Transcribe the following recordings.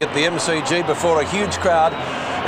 At the MCG before a huge crowd.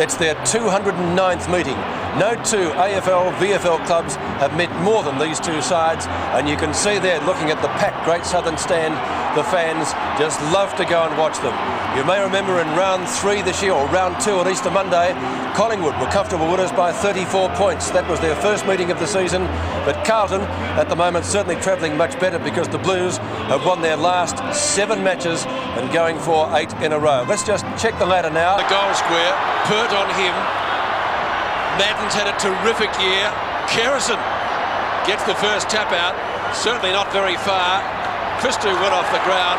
It's their 209th meeting. No two AFL, VFL clubs have met more than these two sides, and you can see there, looking at the packed Great Southern Stand, the fans just love to go and watch them. You may remember in round 3 this year, or round 2 on Easter Monday, Collingwood were comfortable winners by 34 points. That was their first meeting of the season, but Carlton at the moment certainly travelling much better because the Blues have won their last 7 matches and going for 8 in a row. Let's just check the ladder now. The goal square, Pert on him. Madden's had a terrific year. Kerrison gets the first tap out, certainly not very far. Christou went off the ground.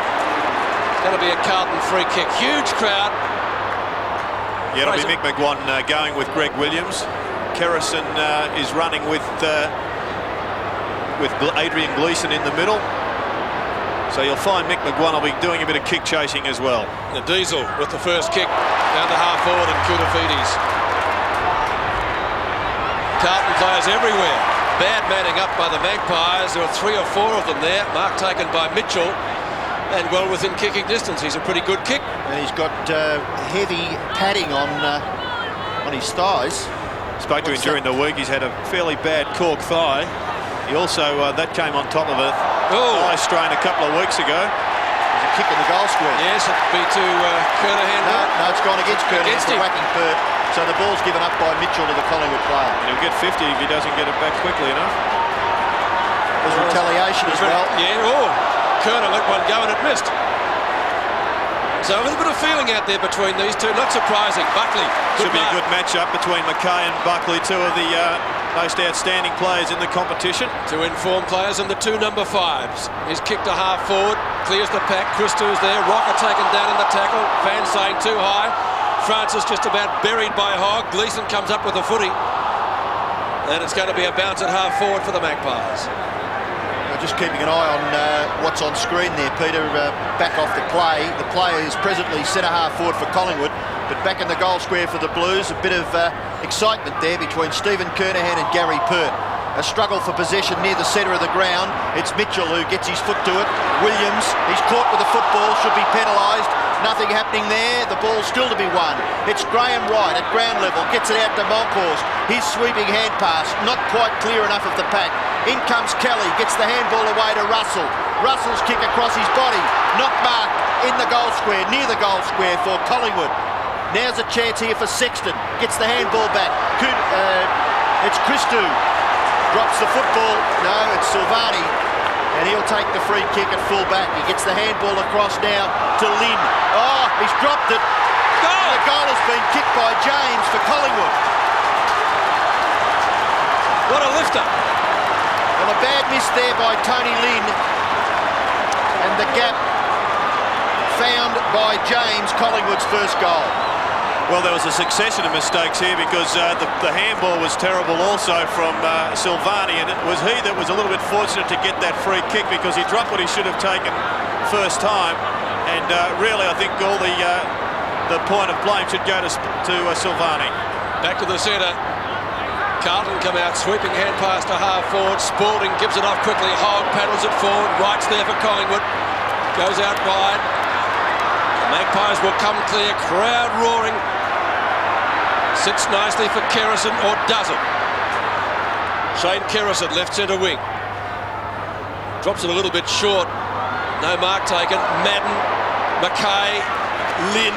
It's going to be a Carlton free kick. Huge crowd. Yeah, it'll be Mick McGuan going with Greg Williams. Kerrison is running with Adrian Gleeson in the middle. So you'll find Mick McGuan will be doing a bit of kick chasing as well. The Diesel with the first kick down the half forward and Koutoufidis. Carlton players everywhere. Bad manning up by the Magpies. There are 3 or 4 of them there. Mark taken by Mitchell. And well within kicking distance. He's a pretty good kick. And he's got heavy padding on his thighs. Spoke to him during the week. He's had a fairly bad cork thigh. He also, that came on top of a thigh strain a couple of weeks ago. There's a kick in the goal square. Yes, it'd be to Kernahan. No, it's gone against Kernahan for whacking Pert. So the ball's given up by Mitchell to the Collingwood player. And he'll get 50 if he doesn't get it back quickly enough. There's retaliation as well. Yeah, Kerner let one go and it missed. So a little bit of feeling out there between these two. Not surprising. Buckley. Should be a good match-up between Mackay and Buckley, 2 of the most outstanding players in the competition. 2 informed players and the 2 number 5s. He's kicked a half forward, clears the pack. Christou's there. Rocker taken down in the tackle. Fans saying too high. Francis just about buried by Hogg. Gleeson comes up with a footy. And it's going to be a bounce at half forward for the Magpies. Just keeping an eye on what's on screen there, Peter. Back off the play. The player is presently centre half forward for Collingwood, but back in the goal square for the Blues. A bit of excitement there between Stephen Kernahan and Gary Pert. A struggle for possession near the centre of the ground. It's Mitchell who gets his foot to it. Williams, he's caught with the football, should be penalised. Nothing happening there. The ball's still to be won. It's Graham Wright at ground level, gets it out to Monkhorst. His sweeping hand pass, not quite clear enough of the pack. In comes Kelly, gets the handball away to Russell. Russell's kick across his body, not marked in the goal square, near the goal square for Collingwood. Now's a chance here for Sexton, gets the handball back. It's Christou, drops the football. No, it's Silvani, and he'll take the free kick at full back. He gets the handball across now to Lynn. Oh, he's dropped it. Goal! The goal has been kicked by James for Collingwood. What a lifter. Well, a bad miss there by Tony Lynn, and the gap found by James, Collingwood's first goal. Well, there was a succession of mistakes here because the handball was terrible also from Silvani, and it was he that was a little bit fortunate to get that free kick because he dropped what he should have taken first time, and really I think all the point of blame should go to Silvani. Back to the centre. Carlton come out, sweeping hand pass to half forward. Spalding gives it off quickly. Hogg paddles it forward. Wright's there for Collingwood. Goes out wide. The Magpies will come clear. Crowd roaring. Sits nicely for Kerrison, or doesn't. Shane Kerrison, left centre wing. Drops it a little bit short. No mark taken. Madden, Mackay, Lynn.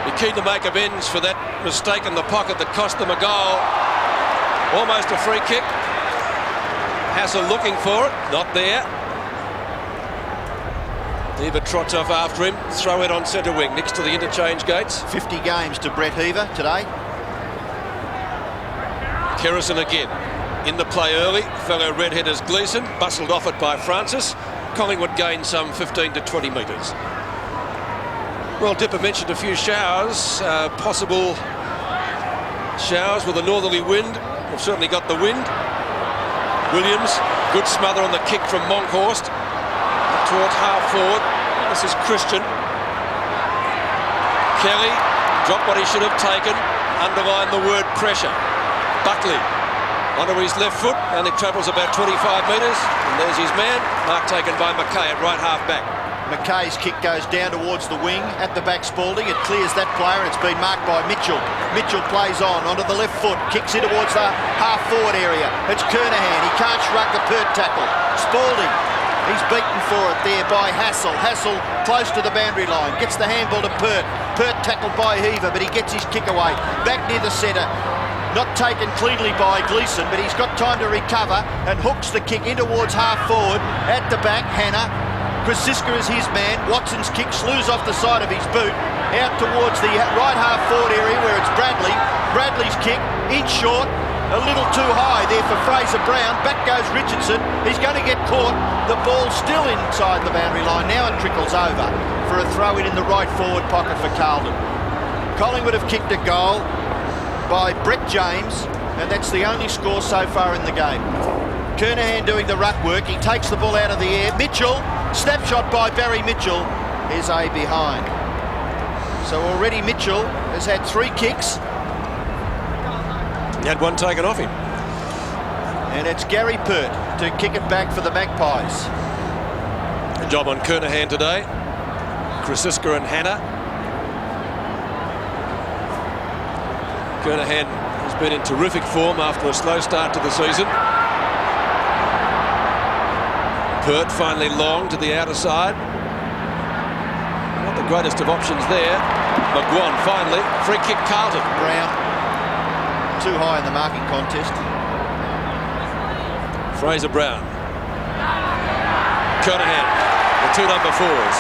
Be keen to make amends for that mistake in the pocket that cost them a goal. Almost a free kick. Hassel looking for it, not there. Heaver trots off after him. Throw it on centre wing next to the interchange gates. 50 games to Brett Heaver today. Kerrison again. In the play early. Fellow redheaders Gleeson. Bustled off it by Francis. Collingwood gained some 15 to 20 metres. Well, Dipper mentioned a few showers. Possible showers with a northerly wind. We've certainly got the wind. Williams, good smother on the kick from Monkhorst. Up towards half forward. This is Christian. Kelly dropped what he should have taken. Underline the word pressure. Buckley onto his left foot, and it travels about 25 metres. And there's his man. Mark taken by Mackay at right half back. McKay's kick goes down towards the wing, at the back Spalding, it clears that player and it's been marked by Mitchell. Mitchell plays on, onto the left foot, kicks in towards the half-forward area. It's Kernahan, he can't shrug the Pert tackle. Spalding, he's beaten for it there by Hassel. Hassel close to the boundary line, gets the handball to Pert. Pert tackled by Heaver, but he gets his kick away. Back near the centre, not taken cleanly by Gleeson, but he's got time to recover and hooks the kick in towards half-forward. At the back, Hannah. Krasiska is his man. Watson's kick slews off the side of his boot out towards the right half-forward area where it's Bradley. Bradley's kick, inch short, a little too high there for Fraser Brown. Back goes Richardson. He's going to get caught. The ball still inside the boundary line. Now it trickles over for a throw-in the right forward pocket for Carlton. Collingwood have kicked a goal by Brett James, and that's the only score so far in the game. Kernahan doing the ruck work. He takes the ball out of the air. Mitchell, snapshot by Barry Mitchell, is a behind. So already Mitchell has had 3 kicks. He had one taken off him. And it's Gary Pert to kick it back for the Magpies. Good job on Kernahan today. Krasiska and Hannah. Kernahan has been in terrific form after a slow start to the season. Pert finally long to the outer side. Not the greatest of options there. McGuan finally. Free kick Carlton. Brown too high in the marking contest. Fraser Brown. Kernahan, the 2 number 4s.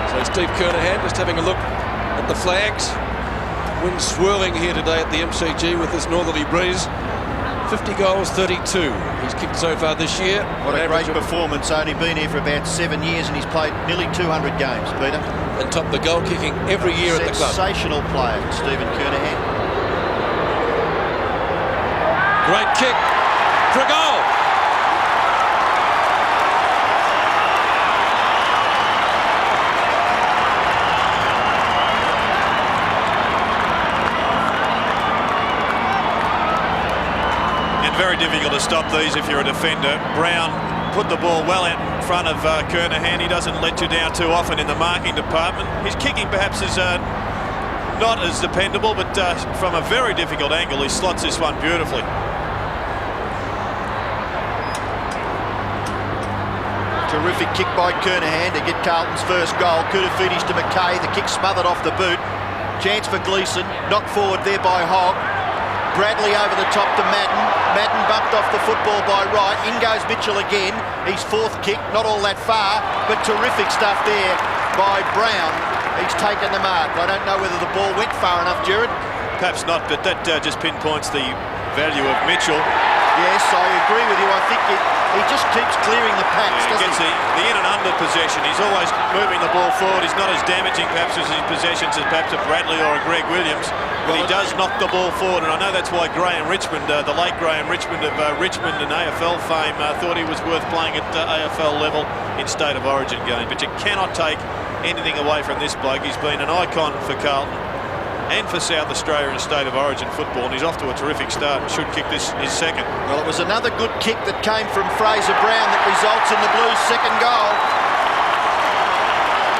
So Steve Kernahan just having a look at the flags. Wind swirling here today at the MCG with this northerly breeze. 50 goals, 32 he's kicked so far this year. What a great performance. Only been here for about 7 years and he's played nearly 200 games, Peter. And topped the goal kicking every year at the club. Sensational player, Stephen Kernahan. Great kick for a goal. Very difficult to stop these if you're a defender. Brown put the ball well out in front of Kernahan. He doesn't let you down too often in the marking department. His kicking perhaps is not as dependable, but from a very difficult angle he slots this one beautifully. Terrific kick by Kernahan to get Carlton's first goal. Could have finished to McKay. The kick smothered off the boot. Chance for Gleeson. Knocked forward there by Hogg. Bradley over the top to Madden. Madden bumped off the football by Wright. In goes Mitchell again. His 4th kick, not all that far, but terrific stuff there by Brown. He's taken the mark. I don't know whether the ball went far enough, Jared. Perhaps not, but that just pinpoints the value of Mitchell. Yes, I agree with you. I think he just keeps clearing the packs, He doesn't gets he? the in and under possession. He's always moving the ball forward. He's not as damaging perhaps as his possessions as perhaps a Bradley or a Greg Williams, but he does knock the ball forward, and I know that's why Graham Richmond, the late Graham Richmond of Richmond and AFL fame, thought he was worth playing at AFL level in State of Origin game. But you cannot take anything away from this bloke. He's been an icon for Carlton and for South Australia in State of Origin football, and he's off to a terrific start and should kick this his 2nd. Well, it was another good kick that came from Fraser Brown that results in the Blues' 2nd goal.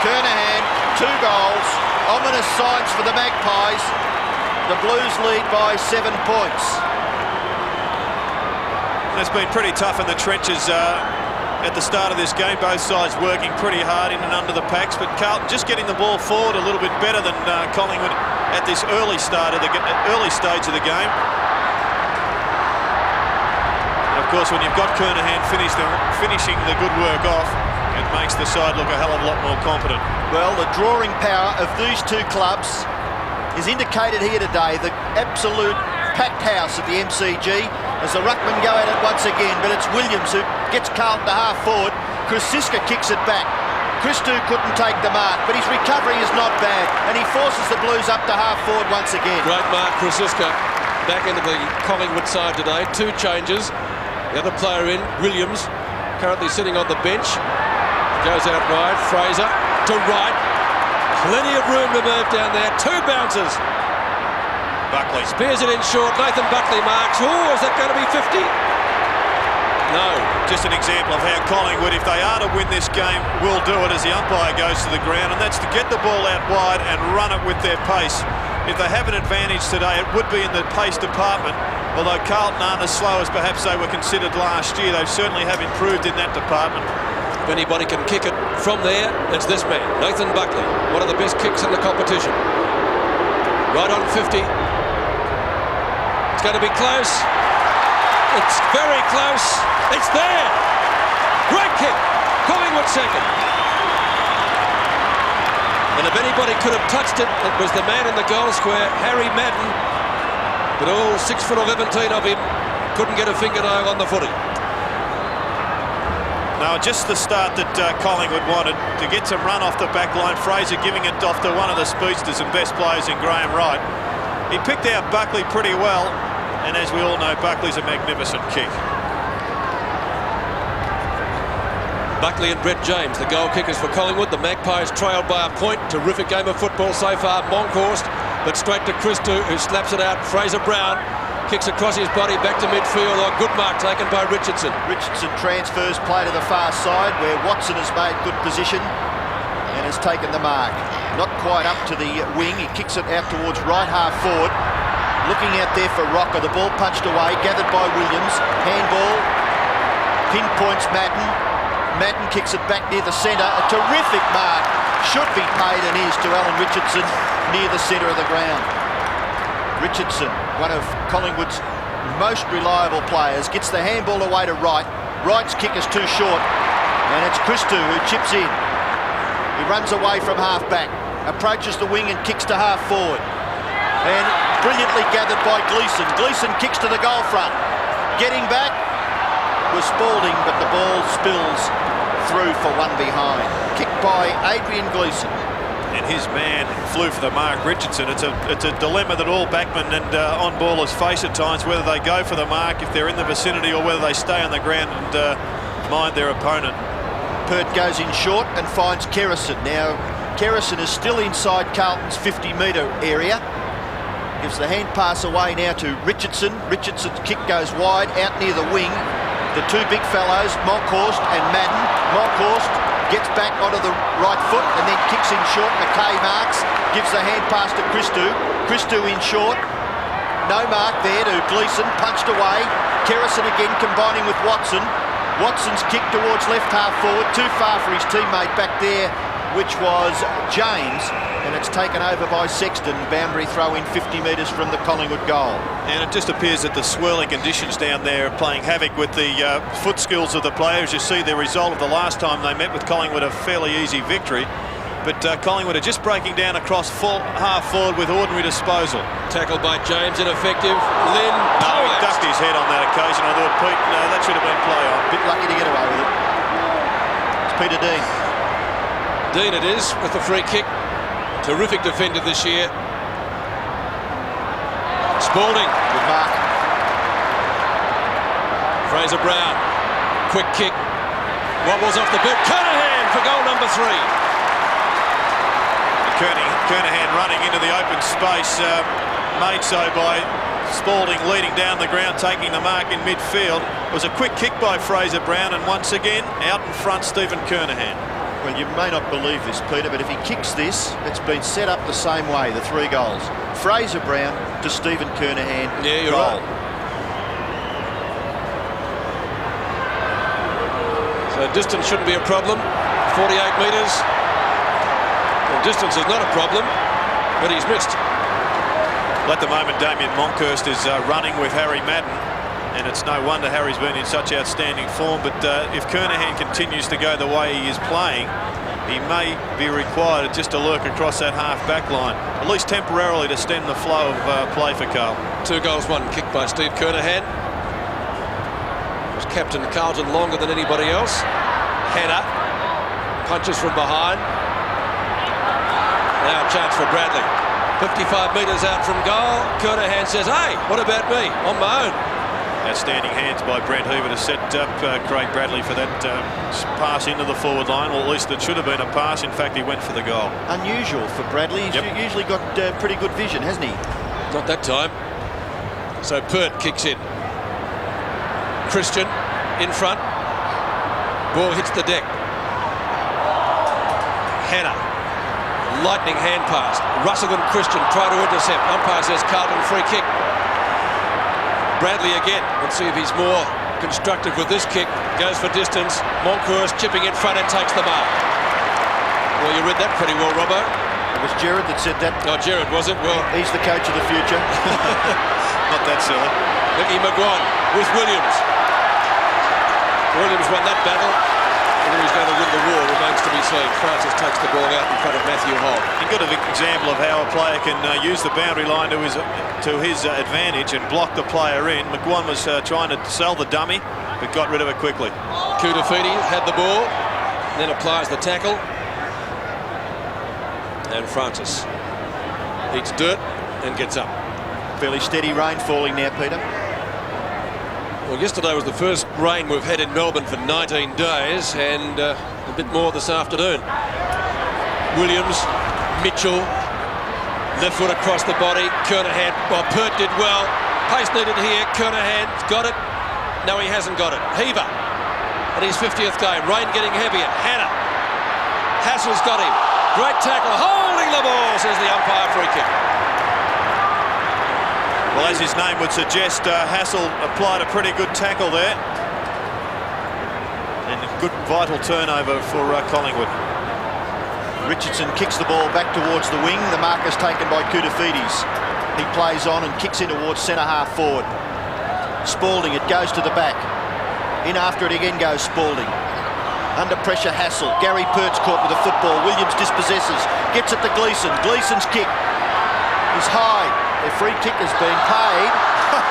Kernahan, 2 goals. Ominous signs for the Magpies. The Blues lead by 7 points. It's been pretty tough in the trenches at the start of this game. Both sides working pretty hard in and under the packs, but Carlton just getting the ball forward a little bit better than Collingwood at this early stage of the game. And of course, when you've got Kernahan finishing the good work off, it makes the side look a hell of a lot more competent. Well, the drawing power of these 2 clubs is indicated here today. The absolute packed house at the MCG as the ruckmen go at it once again, but it's Williams who gets Carlton to half-forward. Krasiska kicks it back. Christou couldn't take the mark, but his recovery is not bad, and he forces the Blues up to half-forward once again. Great mark, Krasiska, back into the Collingwood side today. 2 changes. The other player in, Williams, currently sitting on the bench. Goes out wide, Fraser to right. Plenty of room to move down there. 2 bounces. Buckley Spears it in short. Nathan Buckley marks. Oh, is that going to be 50? No. Just an example of how Collingwood, if they are to win this game, will do it as the umpire goes to the ground, and that's to get the ball out wide and run it with their pace. If they have an advantage today, it would be in the pace department, although Carlton aren't as slow as perhaps they were considered last year. They certainly have improved in that department. If anybody can kick it from there, it's this man, Nathan Buckley, one of the best kicks in the competition. Right on 50. It's going to be close. It's very close. It's there. Great kick. Collingwood second. And if anybody could have touched it, it was the man in the goal square, Harry Madden. But all 6'11" of him couldn't get a fingernail on the footy. No, just the start that Collingwood wanted, to get some run off the back line. Fraser giving it off to one of the speedsters and best players in Graham Wright. He picked out Buckley pretty well, and as we all know, Buckley's a magnificent kick. Buckley and Brett James, the goal kickers for Collingwood. The Magpies trailed by a point. Terrific game of football so far. Monkhorst, but straight to Christou, who slaps it out. Fraser Brown kicks across his body back to midfield. A good mark taken by Richardson. Richardson transfers play to the far side where Watson has made good position and has taken the mark. Not quite up to the wing. He kicks it out towards right half forward. Looking out there for Rocker. The ball punched away, gathered by Williams. Handball. Pinpoints Madden. Madden kicks it back near the centre. A terrific mark. Should be paid and is to Alan Richardson near the centre of the ground. Richardson, one of Collingwood's most reliable players, gets the handball away to Wright. Wright's kick is too short, and it's Christou who chips in. He runs away from half-back, approaches the wing and kicks to half-forward. And brilliantly gathered by Gleeson. Gleeson kicks to the goal front. Getting back was Spalding, but the ball spills through for one behind. Kicked by Adrian Gleeson. And his man flew for the mark, Richardson. It's a dilemma that all backmen and on-ballers face at times, whether they go for the mark if they're in the vicinity or whether they stay on the ground and mind their opponent. Pert goes in short and finds Kerrison. Now, Kerrison is still inside Carlton's 50-metre area. Gives the hand pass away now to Richardson. Richardson's kick goes wide, out near the wing. The two big fellows, Monkhorst and Madden. Monkhorst gets back onto the right foot and then kicks in short. McKay marks, gives the hand pass to Christou. Christou in short. No mark there to Gleeson, punched away. Kerrison again combining with Watson. Watson's kick towards left half forward, too far for his teammate back there, which was James, and it's taken over by Sexton. Boundary throw in 50 metres from the Collingwood goal. And it just appears that the swirling conditions down there are playing havoc with the foot skills of the players. You see the result of the last time they met with Collingwood, a fairly easy victory. But Collingwood are just breaking down across half forward with ordinary disposal. Tackled by James, ineffective. Lynn. No, he ducked his head on that occasion. I thought, Pete, no, that should have been play on. Bit lucky to get away with it. It's Peter Dean. Dean it is with the free kick. Terrific defender this year. Spalding. Good mark. Fraser Brown. Quick kick. Wobbles off the boot. Kernahan for goal number 3. Kernahan running into the open space, made so by Spalding leading down the ground, taking the mark in midfield. It was a quick kick by Fraser Brown, and once again, out in front, Stephen Kernahan. Well, you may not believe this, Peter, but if he kicks this, it's been set up the same way, the 3 goals. Fraser Brown to Stephen Kernahan. Yeah, you're goal. right. So distance shouldn't be a problem. 48 metres. Well, distance is not a problem, but he's missed. Well, at the moment, Damien Monkhorst is running with Harry Madden, and it's no wonder Harry's been in such outstanding form. But if Kernahan continues to go the way he is playing, he may be required just to lurk across that half-back line, at least temporarily, to stem the flow of play for Carlton. 2 goals, 1 kick by Steve Kernahan. Was captain Carlton longer than anybody else. Header. Punches from behind. Now a chance for Bradley. 55 metres out from goal. Kernahan says, hey, what about me? On my own. Outstanding hands by Brent Hoover to set up Craig Bradley for that pass into the forward line. Well, at least it should have been a pass. In fact, he went for the goal. Unusual for Bradley. He's usually got pretty good vision, hasn't he? Not that time. So Pert kicks in. Christian in front. Ball hits the deck. Hannah. Lightning hand pass. Russell and Christian try to intercept. Umpire says Carlton free kick. Bradley again. Let's see if he's more constructive with this kick. Goes for distance. Monkhorst chipping in front and takes the mark. Well, you read that pretty well, Robbo. It was Gerard that said that. Oh, Gerard, was it? Well, he's the coach of the future. Not that silly. Mickey McGuan with Williams. Williams won that battle. Whether he's going to win the war remains to be seen. Francis takes the ball out in front of Matthew Hall. A good example of how a player can use the boundary line to his advantage and block the player in. McGuan was trying to sell the dummy, but got rid of it quickly. Kudafidi had the ball, then applies the tackle. And Francis eats dirt and gets up. Fairly steady rain falling now, Peter. Well, yesterday was the first rain we've had in Melbourne for 19 days, and a bit more this afternoon. Williams, Mitchell, left foot across the body. Kernahan, well, Pert did well. Pace needed here. Kernahan's got it. No, he hasn't got it. Heaver at his 50th game. Rain getting heavier. Hannah. Hassel's got him. Great tackle. Holding the ball, says the umpire. Free kick. Well, as his name would suggest, Hassel applied a pretty good tackle there. And a good vital turnover for Collingwood. Richardson kicks the ball back towards the wing. The mark is taken by Kudafidis. He plays on and kicks in towards centre-half forward. Spalding, it goes to the back. In after it again goes Spalding. Under pressure, Hassel. Gary Pert's caught with the football. Williams dispossesses. Gets it to Gleeson. Gleeson's kick is high. The free kick has been paid.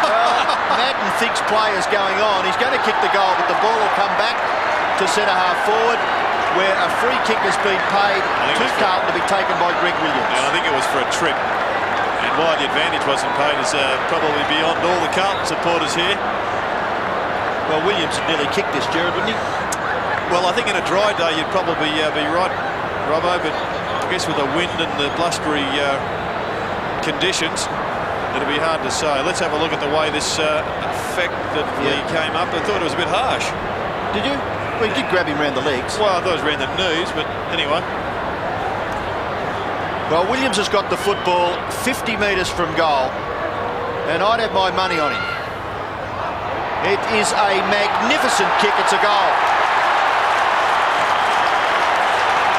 Well, Madden thinks play is going on. He's going to kick the goal, but the ball will come back to centre-half forward, where a free kick has been paid to Carlton to be taken by Greg Williams. Yeah, I think it was for a trip. And why the advantage wasn't paid is probably beyond all the Carlton supporters here. Well, Williams had nearly kicked this, Gerard, wouldn't he? Well, I think in a dry day you'd probably be right, Robbo, but I guess with the wind and the blustery conditions, it'll be hard to say. Let's have a look at the way this effectively came up. I thought it was a bit harsh. Did you? Well, he did grab him around the legs. Well, I thought it was around the knees, but anyway. Well, Williams has got the football 50 metres from goal, and I'd have my money on him. It is a magnificent kick. It's a goal.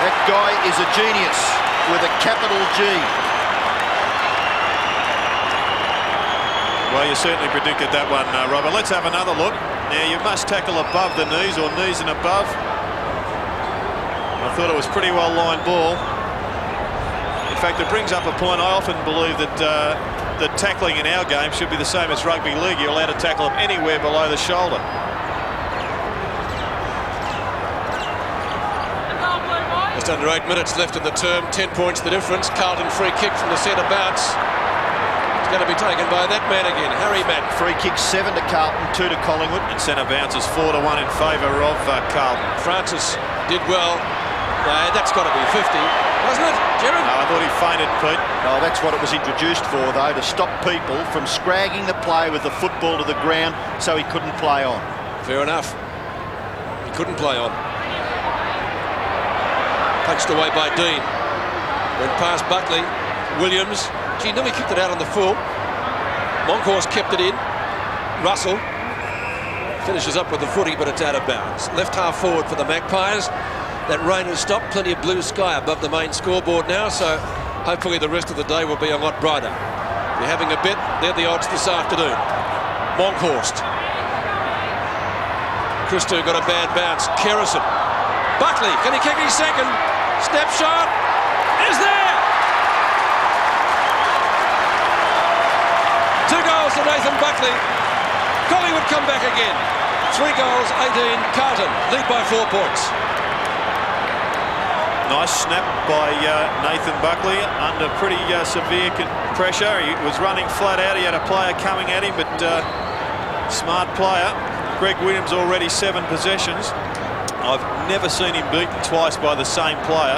That guy is a genius with a capital G. Well, you certainly predicted that one, Robert. Let's have another look. Now, you must tackle above the knees or knees and above. I thought it was pretty well-lined ball. In fact, it brings up a point. I often believe that the tackling in our game should be the same as rugby league. You're allowed to tackle them anywhere below the shoulder. Just under 8 minutes left in the term. 10 points the difference. Carlton free kick from the centre bounce. It's going to be taken by that man again, Harry Madden. Free kick 7 to Carlton, 2 to Collingwood. And centre bounce is 4-1 in favour of Carlton. Francis did well. That's got to be 50, wasn't it, Gerard? No, I thought he fainted, Pete. No, that's what it was introduced for, though, to stop people from scragging the play with the football to the ground so he couldn't play on. Fair enough. He couldn't play on. Punched away by Dean. Went past Buckley. Williams. Gee, nearly kicked it out on the full. Monkhorst kept it in. Russell finishes up with the footy, but it's out of bounds. Left half forward for the Magpies. That rain has stopped. Plenty of blue sky above the main scoreboard now, so hopefully the rest of the day will be a lot brighter. If you're having a bet, they're the odds this afternoon. Monkhorst. Christo got a bad bounce. Kerrison. Buckley, can he kick his second? Snap shot is there! 2 goals to Nathan Buckley. Collingwood come back again. 3 goals, 18. Carlton lead by 4 points. Nice snap by Nathan Buckley under pretty severe pressure. He was running flat out. He had a player coming at him, but smart player. Greg Williams already 7 possessions. I've never seen him beaten twice by the same player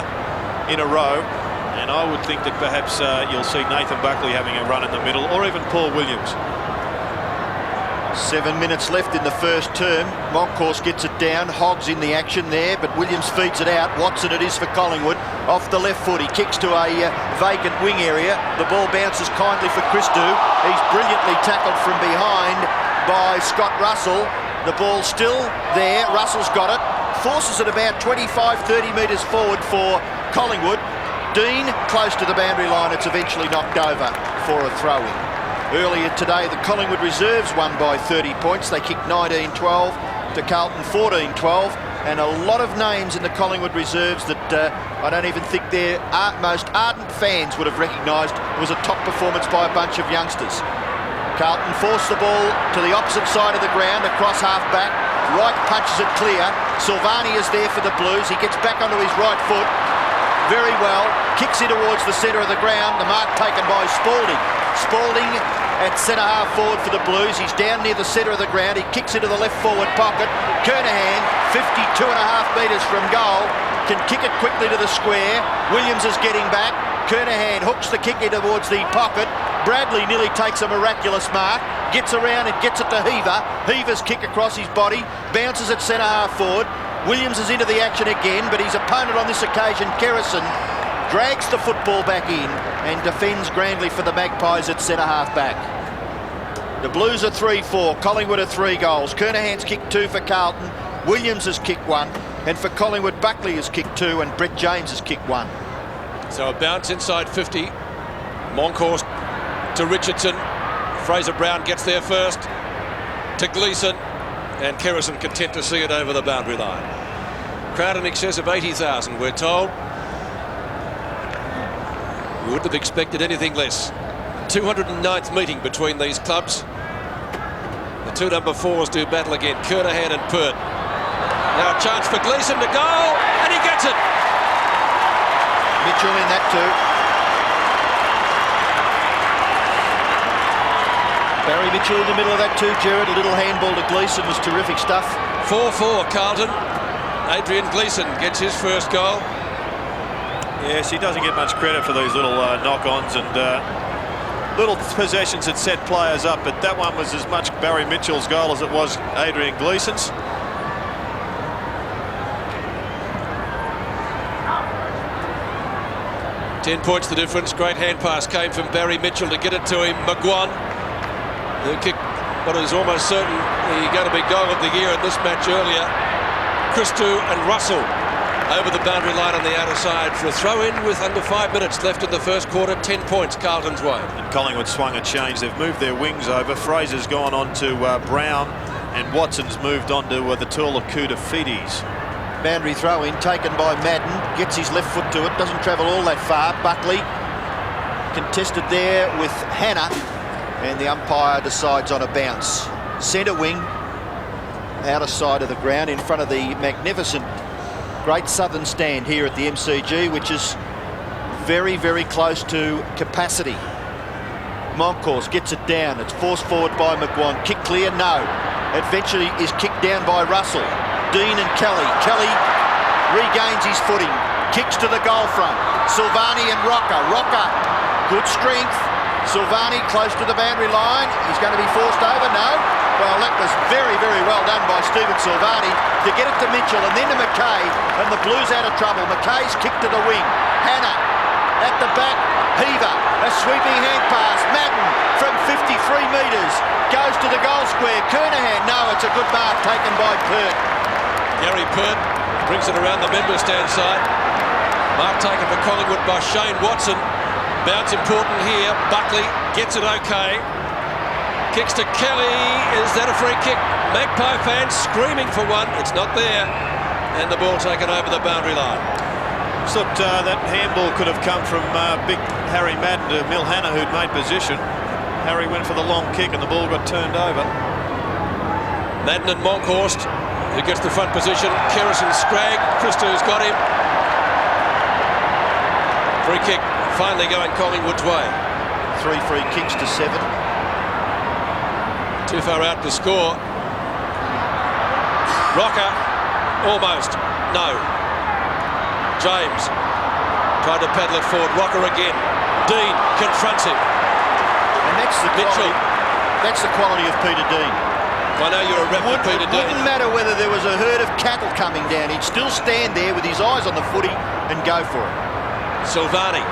in a row, and I would think that perhaps you'll see Nathan Buckley having a run in the middle, or even Paul Williams. 7 minutes left in the first term. Moncourse gets it down. Hoggs in the action there, but Williams feeds it out. Watson it is for Collingwood. Off the left foot, he kicks to a vacant wing area. The ball bounces kindly for Christou. He's brilliantly tackled from behind by Scott Russell. The ball's still there. Russell's got it. Forces it about 25-30 metres forward for Collingwood. Dean close to the boundary line. It's eventually knocked over for a throw-in. Earlier today, the Collingwood reserves won by 30 points. They kicked 19-12 to Carlton 14-12. And a lot of names in the Collingwood reserves that I don't even think their most ardent fans would have recognised was a top performance by a bunch of youngsters. Carlton forced the ball to the opposite side of the ground, across half-back. Wright punches it clear. Silvani is there for the Blues. He gets back onto his right foot very well. Kicks in towards the centre of the ground. The mark taken by Spalding. Spalding at centre-half forward for the Blues. He's down near the centre of the ground. He kicks into the left forward pocket. Kernahan, 52.5 metres from goal, can kick it quickly to the square. Williams is getting back. Kernahan hooks the kick in towards the pocket. Bradley nearly takes a miraculous mark. Gets around and gets it to Heaver. Heaver's kick across his body. Bounces at centre-half forward. Williams is into the action again, but his opponent on this occasion, Kerrison, drags the football back in and defends grandly for the Magpies at centre-half back. The Blues are 3-4. Collingwood are 3 goals. Kernahan's kicked 2 for Carlton. Williams has kicked 1. And for Collingwood, Buckley has kicked 2 and Brett James has kicked 1. So a bounce inside 50. Moncourse to Richardson. Fraser Brown gets there first. To Gleeson. And Kerrison content to see it over the boundary line. Crowd in excess of 80,000, we're told. We wouldn't have expected anything less. 209th meeting between these clubs. The two number 4s do battle again. Kernahan and Pert. Now a chance for Gleeson to goal, and he gets it. Mitchell in that too. Barry Mitchell in the middle of that too, Gerard. A little handball to Gleeson was terrific stuff. 4-4 Carlton. Adrian Gleeson gets his first goal. Yes, he doesn't get much credit for these little knock-ons and little possessions that set players up, but that one was as much Barry Mitchell's goal as it was Adrian Gleeson's. Ten points the difference. Great hand pass came from Barry Mitchell to get it to him. McGuan, who kicked what is almost certain the going to be goal of the year in this match earlier. Christou and Russell over the boundary line on the outer side for a throw-in with under 5 minutes left in the first quarter. 10 points Carlton's way. And Collingwood swung a change. They've moved their wings over. Fraser's gone on to Brown, and Watson's moved on to the Tula Koutafidis. Boundary throw-in taken by Madden. Gets his left foot to it. Doesn't travel all that far. Buckley contested there with Hannah, and the umpire decides on a bounce. Centre wing, outer side of the ground, in front of the magnificent Great Southern Stand here at the MCG, which is very, very close to capacity. Moncourse gets it down. It's forced forward by McGuan. Kick clear, no. Eventually is kicked down by Russell. Dean and Kelly. Kelly regains his footing. Kicks to the goal front. Silvani and Rocker. Rocker, good strength. Silvani close to the boundary line. He's going to be forced over, no. Well, that was very, very well done by Stephen Silvani to get it to Mitchell and then to McKay, and the Blues out of trouble. McKay's kick to the wing. Hannah at the back. Heaver, a sweeping hand pass. Madden from 53 metres goes to the goal square. Kernahan, no, it's a good mark taken by Pert. Gary Pert brings it around the member stand side. Mark taken for Collingwood by Shane Watson. Bounce important here. Buckley gets it okay. Kicks to Kelly. Is that a free kick? Magpie fans screaming for one. It's not there. And the ball taken over the boundary line. Just thought that handball could have come from big Harry Madden to Mil Hannah, who'd made position. Harry went for the long kick and the ball got turned over. Madden and Monkhorst, who gets the front position. Kerrison Scragg. Christou's got him. Free kick finally going Collingwood's way. 3 free kicks to 7. Too far out to score. Rocker, almost. No. James tried to paddle it forward. Rocker again. Dean confronts him. And that's the Mitchell. quality, that's the quality of Peter Dean. I know you're a rep for Peter Dean. Wouldn't matter whether there was a herd of cattle coming down. He'd still stand there with his eyes on the footy and go for it. Silvani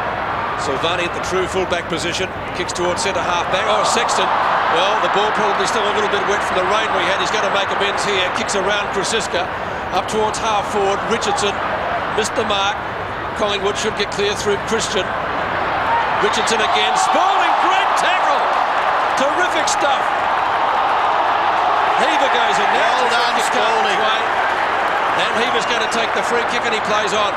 at the true full-back position. Kicks towards centre-half back. Oh, Sexton. Well, the ball probably still a little bit wet from the rain we had. He's going to make amends here. Kicks around Krasiska. Up towards half-forward. Richardson missed the mark. Collingwood should get clear through Christian. Richardson again. Spalding, great tackle. Terrific stuff. Heaver goes in now. Well done, Spalding. And Heaver's going to take the free kick and he plays on.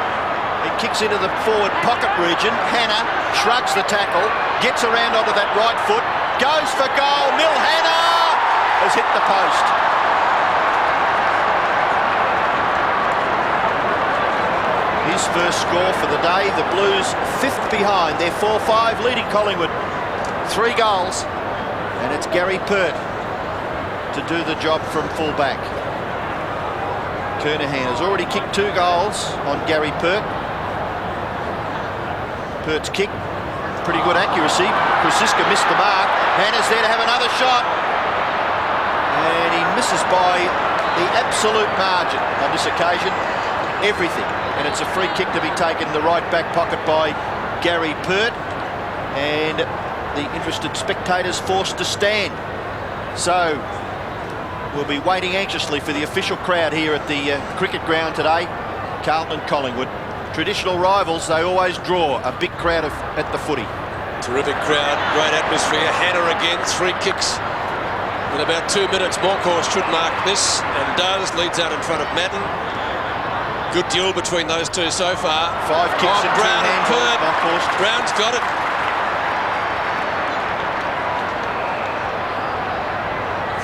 He kicks into the forward pocket region. Hannah shrugs the tackle, gets around onto that right foot, goes for goal. Mill Hannah has hit the post. His first score for the day. The Blues 5th behind. They're 4-5 leading Collingwood. 3 goals. And it's Gary Pert to do the job from fullback. Kernahan has already kicked 2 goals on Gary Pert. Pert's kick, pretty good accuracy. Krasiska missed the mark. Hannah's there to have another shot. And he misses by the absolute margin on this occasion. Everything. And it's a free kick to be taken in the right back pocket by Gary Pert. And the interested spectators forced to stand. So we'll be waiting anxiously for the official crowd here at the cricket ground today. Carlton and Collingwood. Traditional rivals, they always draw a big crowd at the footy. Terrific crowd, great atmosphere. Hannah again, 3 kicks in about 2 minutes. Monkhorst should mark this and does. Leads out in front of Madden. Good duel between those two so far. 5 kicks and 2 handballs. Monkhorst. Brown's got it.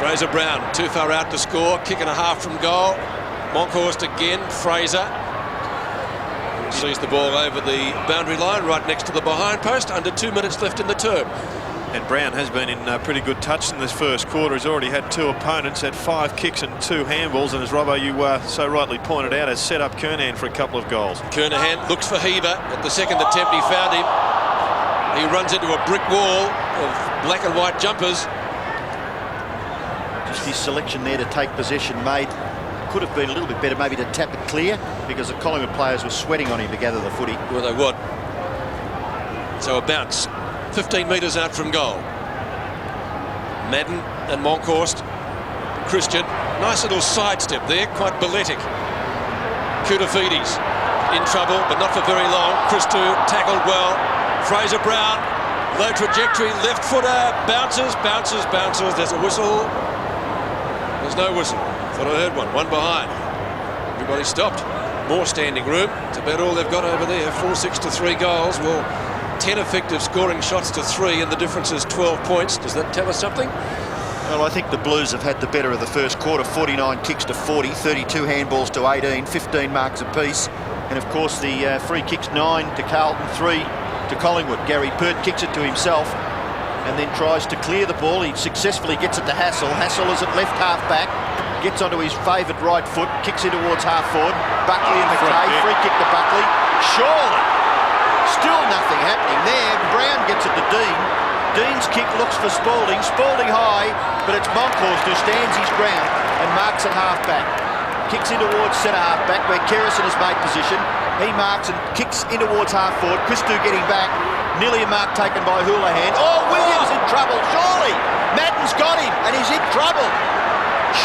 Fraser Brown too far out to score. Kick and a half from goal. Monkhorst again. Fraser sees the ball over the boundary line right next to the behind post. Under 2 minutes left in the term. And Brown has been in pretty good touch in this first quarter. He's already had 2 opponents, had 5 kicks and 2 handballs, and as Robbo, you so rightly pointed out, has set up Kernahan for a couple of goals. Kernahan looks for Heaver. At the second attempt he found him. He runs into a brick wall of black and white jumpers. Just his selection there to take possession made. Could have been a little bit better maybe to tap it clear, because the Collingwood players were sweating on him to gather the footy. Well, they would. So a bounce 15 metres out from goal. Madden and Monkhorst. Christian, nice little sidestep there, quite balletic. Koutafidis in trouble, but not for very long. Christou tackled well. Fraser Brown, low trajectory, left footer, bounces. There's a whistle. There's no whistle. Thought I heard one. One behind. Everybody stopped. More standing room. It's about all they've got over there. 4-6 to 3 goals. Well, 10 effective scoring shots to 3, and the difference is 12 points. Does that tell us something? Well, I think the Blues have had the better of the first quarter. 49 kicks to 40, 32 handballs to 18, 15 marks apiece. And of course the free kicks, 9 to Carlton, 3 to Collingwood. Gary Pert kicks it to himself and then tries to clear the ball. He successfully gets it to Hassel. Hassel is at left half back, gets onto his favoured right foot, kicks in towards half forward. Buckley and McKay, free kick to Buckley. Surely, still nothing happening there. Brown gets it to Dean. Dean's kick looks for Spalding. Spalding high, but it's Monkhorst who stands his ground and marks at half back. Kicks in towards centre half back where Kerrison has made position. He marks and kicks in towards half forward. Christou getting back. Nearly a mark taken by Houlihan. Oh, Williams in trouble, surely. Madden's got him and he's in trouble.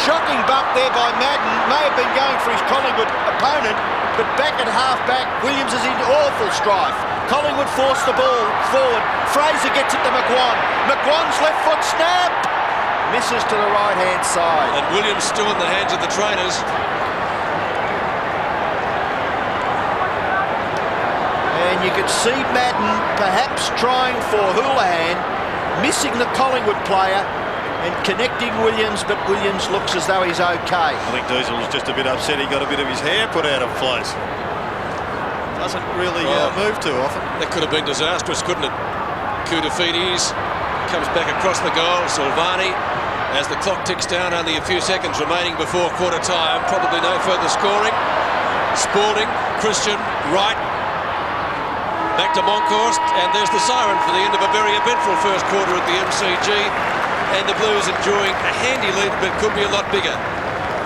Shocking bump there by Madden. May have been going for his Collingwood opponent, but back at half back, Williams is in awful strife. Collingwood forced the ball forward. Fraser gets it to McGuan. McGuan's left foot snap. Misses to the right-hand side. And Williams still in the hands of the trainers. And you could see Madden perhaps trying for Houlihan, missing the Collingwood player and connecting Williams, but Williams looks as though he's okay. I think Diesel was just a bit upset. He got a bit of his hair put out of place. Doesn't really move too often. That could have been disastrous, couldn't it? Koutafidis comes back across the goal. Silvani, as the clock ticks down, only a few seconds remaining before quarter time. Probably no further scoring. Spalding, Christian, right. Back to Monkhorst, and there's the siren for the end of a very eventful first quarter at the MCG. and the Blues enjoying a handy lead, but could be a lot bigger.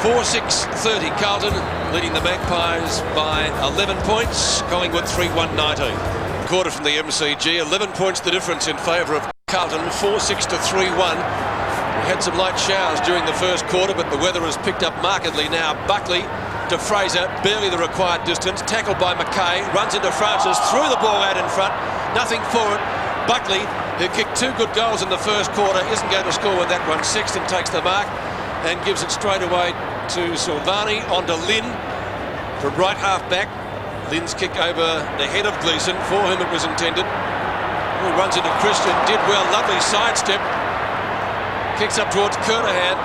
4-6-30, Carlton leading the Magpies by 11 points. Collingwood 3-1-19. Quarter from the MCG, 11 points the difference in favour of Carlton, 4-6 to 3-1. We had some light showers during the first quarter, but the weather has picked up markedly now. Buckley to Fraser, barely the required distance, tackled by McKay, runs into Francis, threw the ball out in front, nothing for it. Buckley, who kicked 2 good goals in the first quarter, isn't going to score with that one. Sexton takes the mark and gives it straight away to Silvani, onto Lynn from right half back. Lynn's kick over the head of Gleeson, for whom it was intended. He runs into Christian, did well, lovely sidestep. Kicks up towards Kernahan,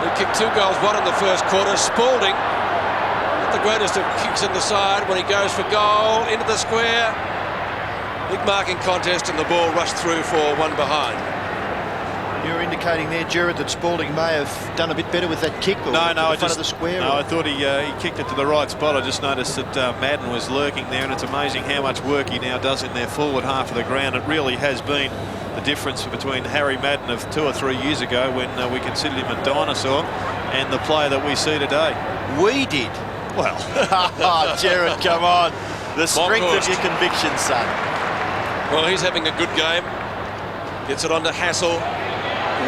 who kicked 2 goals, 1 in the first quarter. Spalding, not the greatest of kicks in the side when he goes for goal, into the square. Big marking contest and the ball rushed through for 1 behind. You're indicating there, Gerard, that Spalding may have done a bit better with that kick, or No, the front of the square. No, I thought he kicked it to the right spot. I just noticed that Madden was lurking there, and it's amazing how much work he now does in their forward half of the ground. It really has been the difference between Harry Madden of 2 or 3 years ago, when we considered him a dinosaur, and the player that we see today. We did. Well, Oh, Gerard, come on. The strength of your conviction, son. Well, he's having a good game. Gets it on to Hassel.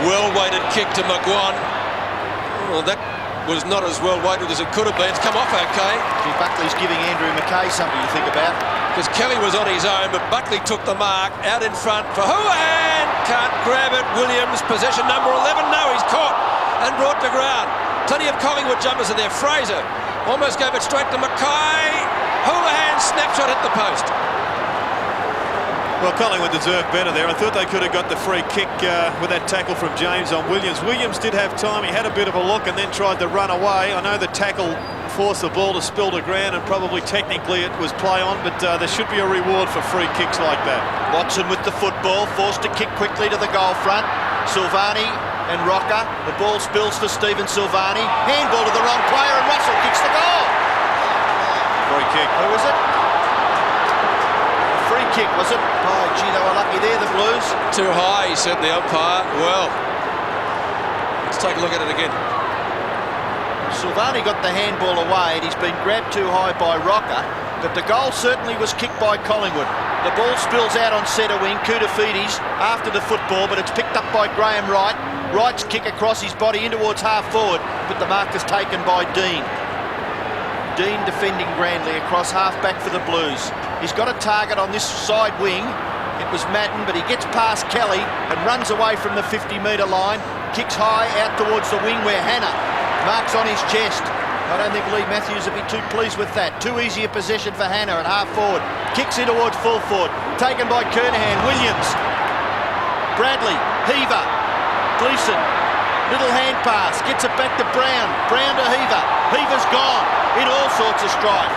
Well-weighted kick to McGuan. Well, that was not as well-weighted as it could have been. It's come off okay. Buckley's giving Andrew McKay something to think about. Because Kelly was on his own, but Buckley took the mark out in front for Houlihan. Can't grab it. Williams, possession number 11. No, he's caught and brought to ground. Plenty of Collingwood jumpers in there. Fraser almost gave it straight to McKay. Houlihan, snapshot hit the post. well, Collingwood deserved better there. I thought they could have got the free kick with that tackle from James on Williams. Williams did have time. He had a bit of a look and then tried to run away. I know the tackle forced the ball to spill to ground, and probably technically it was play on, but there should be a reward for free kicks like that. Watson with the football, forced to kick quickly to the goal front. Silvani and Rocker. The ball spills for Stephen Silvani. Handball to the wrong player, and Russell kicks the goal. Free kick. Who was it? Free kick, was it? Oh, gee, they were lucky there, the Blues. Too high, he said, the umpire. Well, let's take a look at it again. Silvani got the handball away, and he's been grabbed too high by Rocker, but the goal certainly was kicked by Collingwood. The ball spills out on centre wing. Koutafidis after the football, but it's picked up by Graham Wright. Wright's kick across his body in towards half forward, but the mark is taken by Dean. Dean defending grandly across half back for the Blues. He's got a target on this side wing. It was Madden, but he gets past Kelly and runs away from the 50-metre line. Kicks high out towards the wing where Hannah marks on his chest. I don't think Lee Matthews would be too pleased with that. Too easy a possession for Hannah at half forward. Kicks in towards full forward. Taken by Kernahan. Williams. Bradley. Heaver. Gleeson. Little hand pass. Gets it back to Brown. Brown to Heaver. Heaver's gone. In all sorts of strife.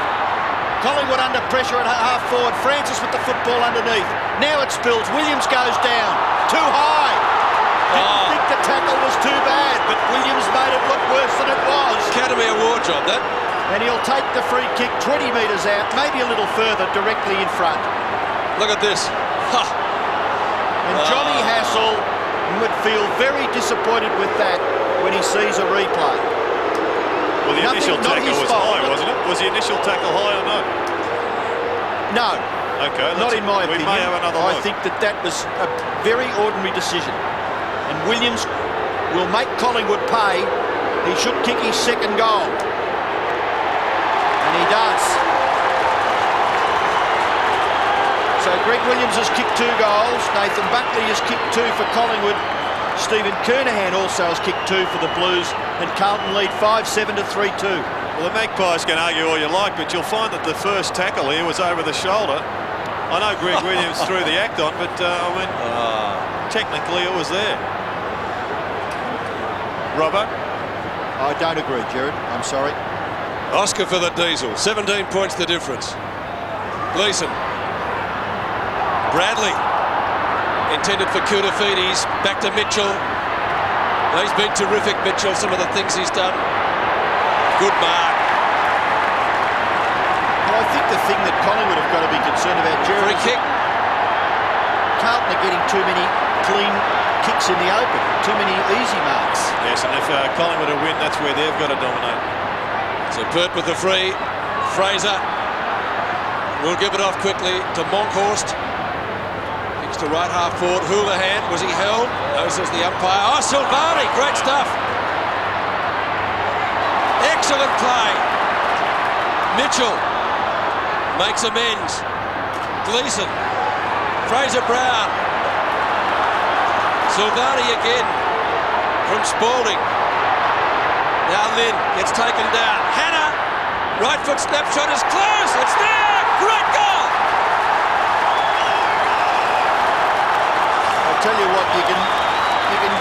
Collingwood under pressure at half forward. Francis with the football underneath. Now it spills. Williams goes down. Too high. Didn't think the tackle was too bad, but Williams made it look worse than it was. Academy Award job, that. And he'll take the free kick 20 metres out, maybe a little further, directly in front. Look at this. Ha. And Johnny Hassel would feel very disappointed with that when he sees a replay. Well, the initial tackle was fault, high, wasn't it? Was the initial tackle high or not? No. Okay. Not in my opinion. We may have another I look. think that was a very ordinary decision. And Williams will make Collingwood pay. He should kick his second goal. And he does. So Greg Williams has kicked 2 goals. Nathan Buckley has kicked 2 for Collingwood. Stephen Kernahan also has kicked 2 for the Blues. And Carlton lead 5-7 to 3-2. Well, the Magpies can argue all you like, but you'll find that the first tackle here was over the shoulder. I know Greg Williams threw the act on, but I mean, technically it was there. Robert? I don't agree, Gerard. I'm sorry. Oscar for the Diesel. 17 points the difference. Gleeson. Bradley. Intended for Koutafidis. Back to Mitchell. He's been terrific, Mitchell. Some of the things he's done. Good mark. Well, I think the thing that Collingwood have got to be concerned about, Gerard, Free kick. Carlton are getting too many clean kicks in the open. Too many easy marks. Yes, and if Collingwood will win, that's where they've got to dominate. So Burt with the free. Fraser will give it off quickly to Monkhorst. Kicks to right half forward. Houlihan, was he held? No, says the umpire. Oh, Silvani, great stuff. Excellent play. Mitchell makes amends. Gleeson. Fraser Brown. Silvani again from Spalding. Now Lynn gets taken down. Hannah, right foot snapshot is close. It's there. Great goal. I'll tell you what, you can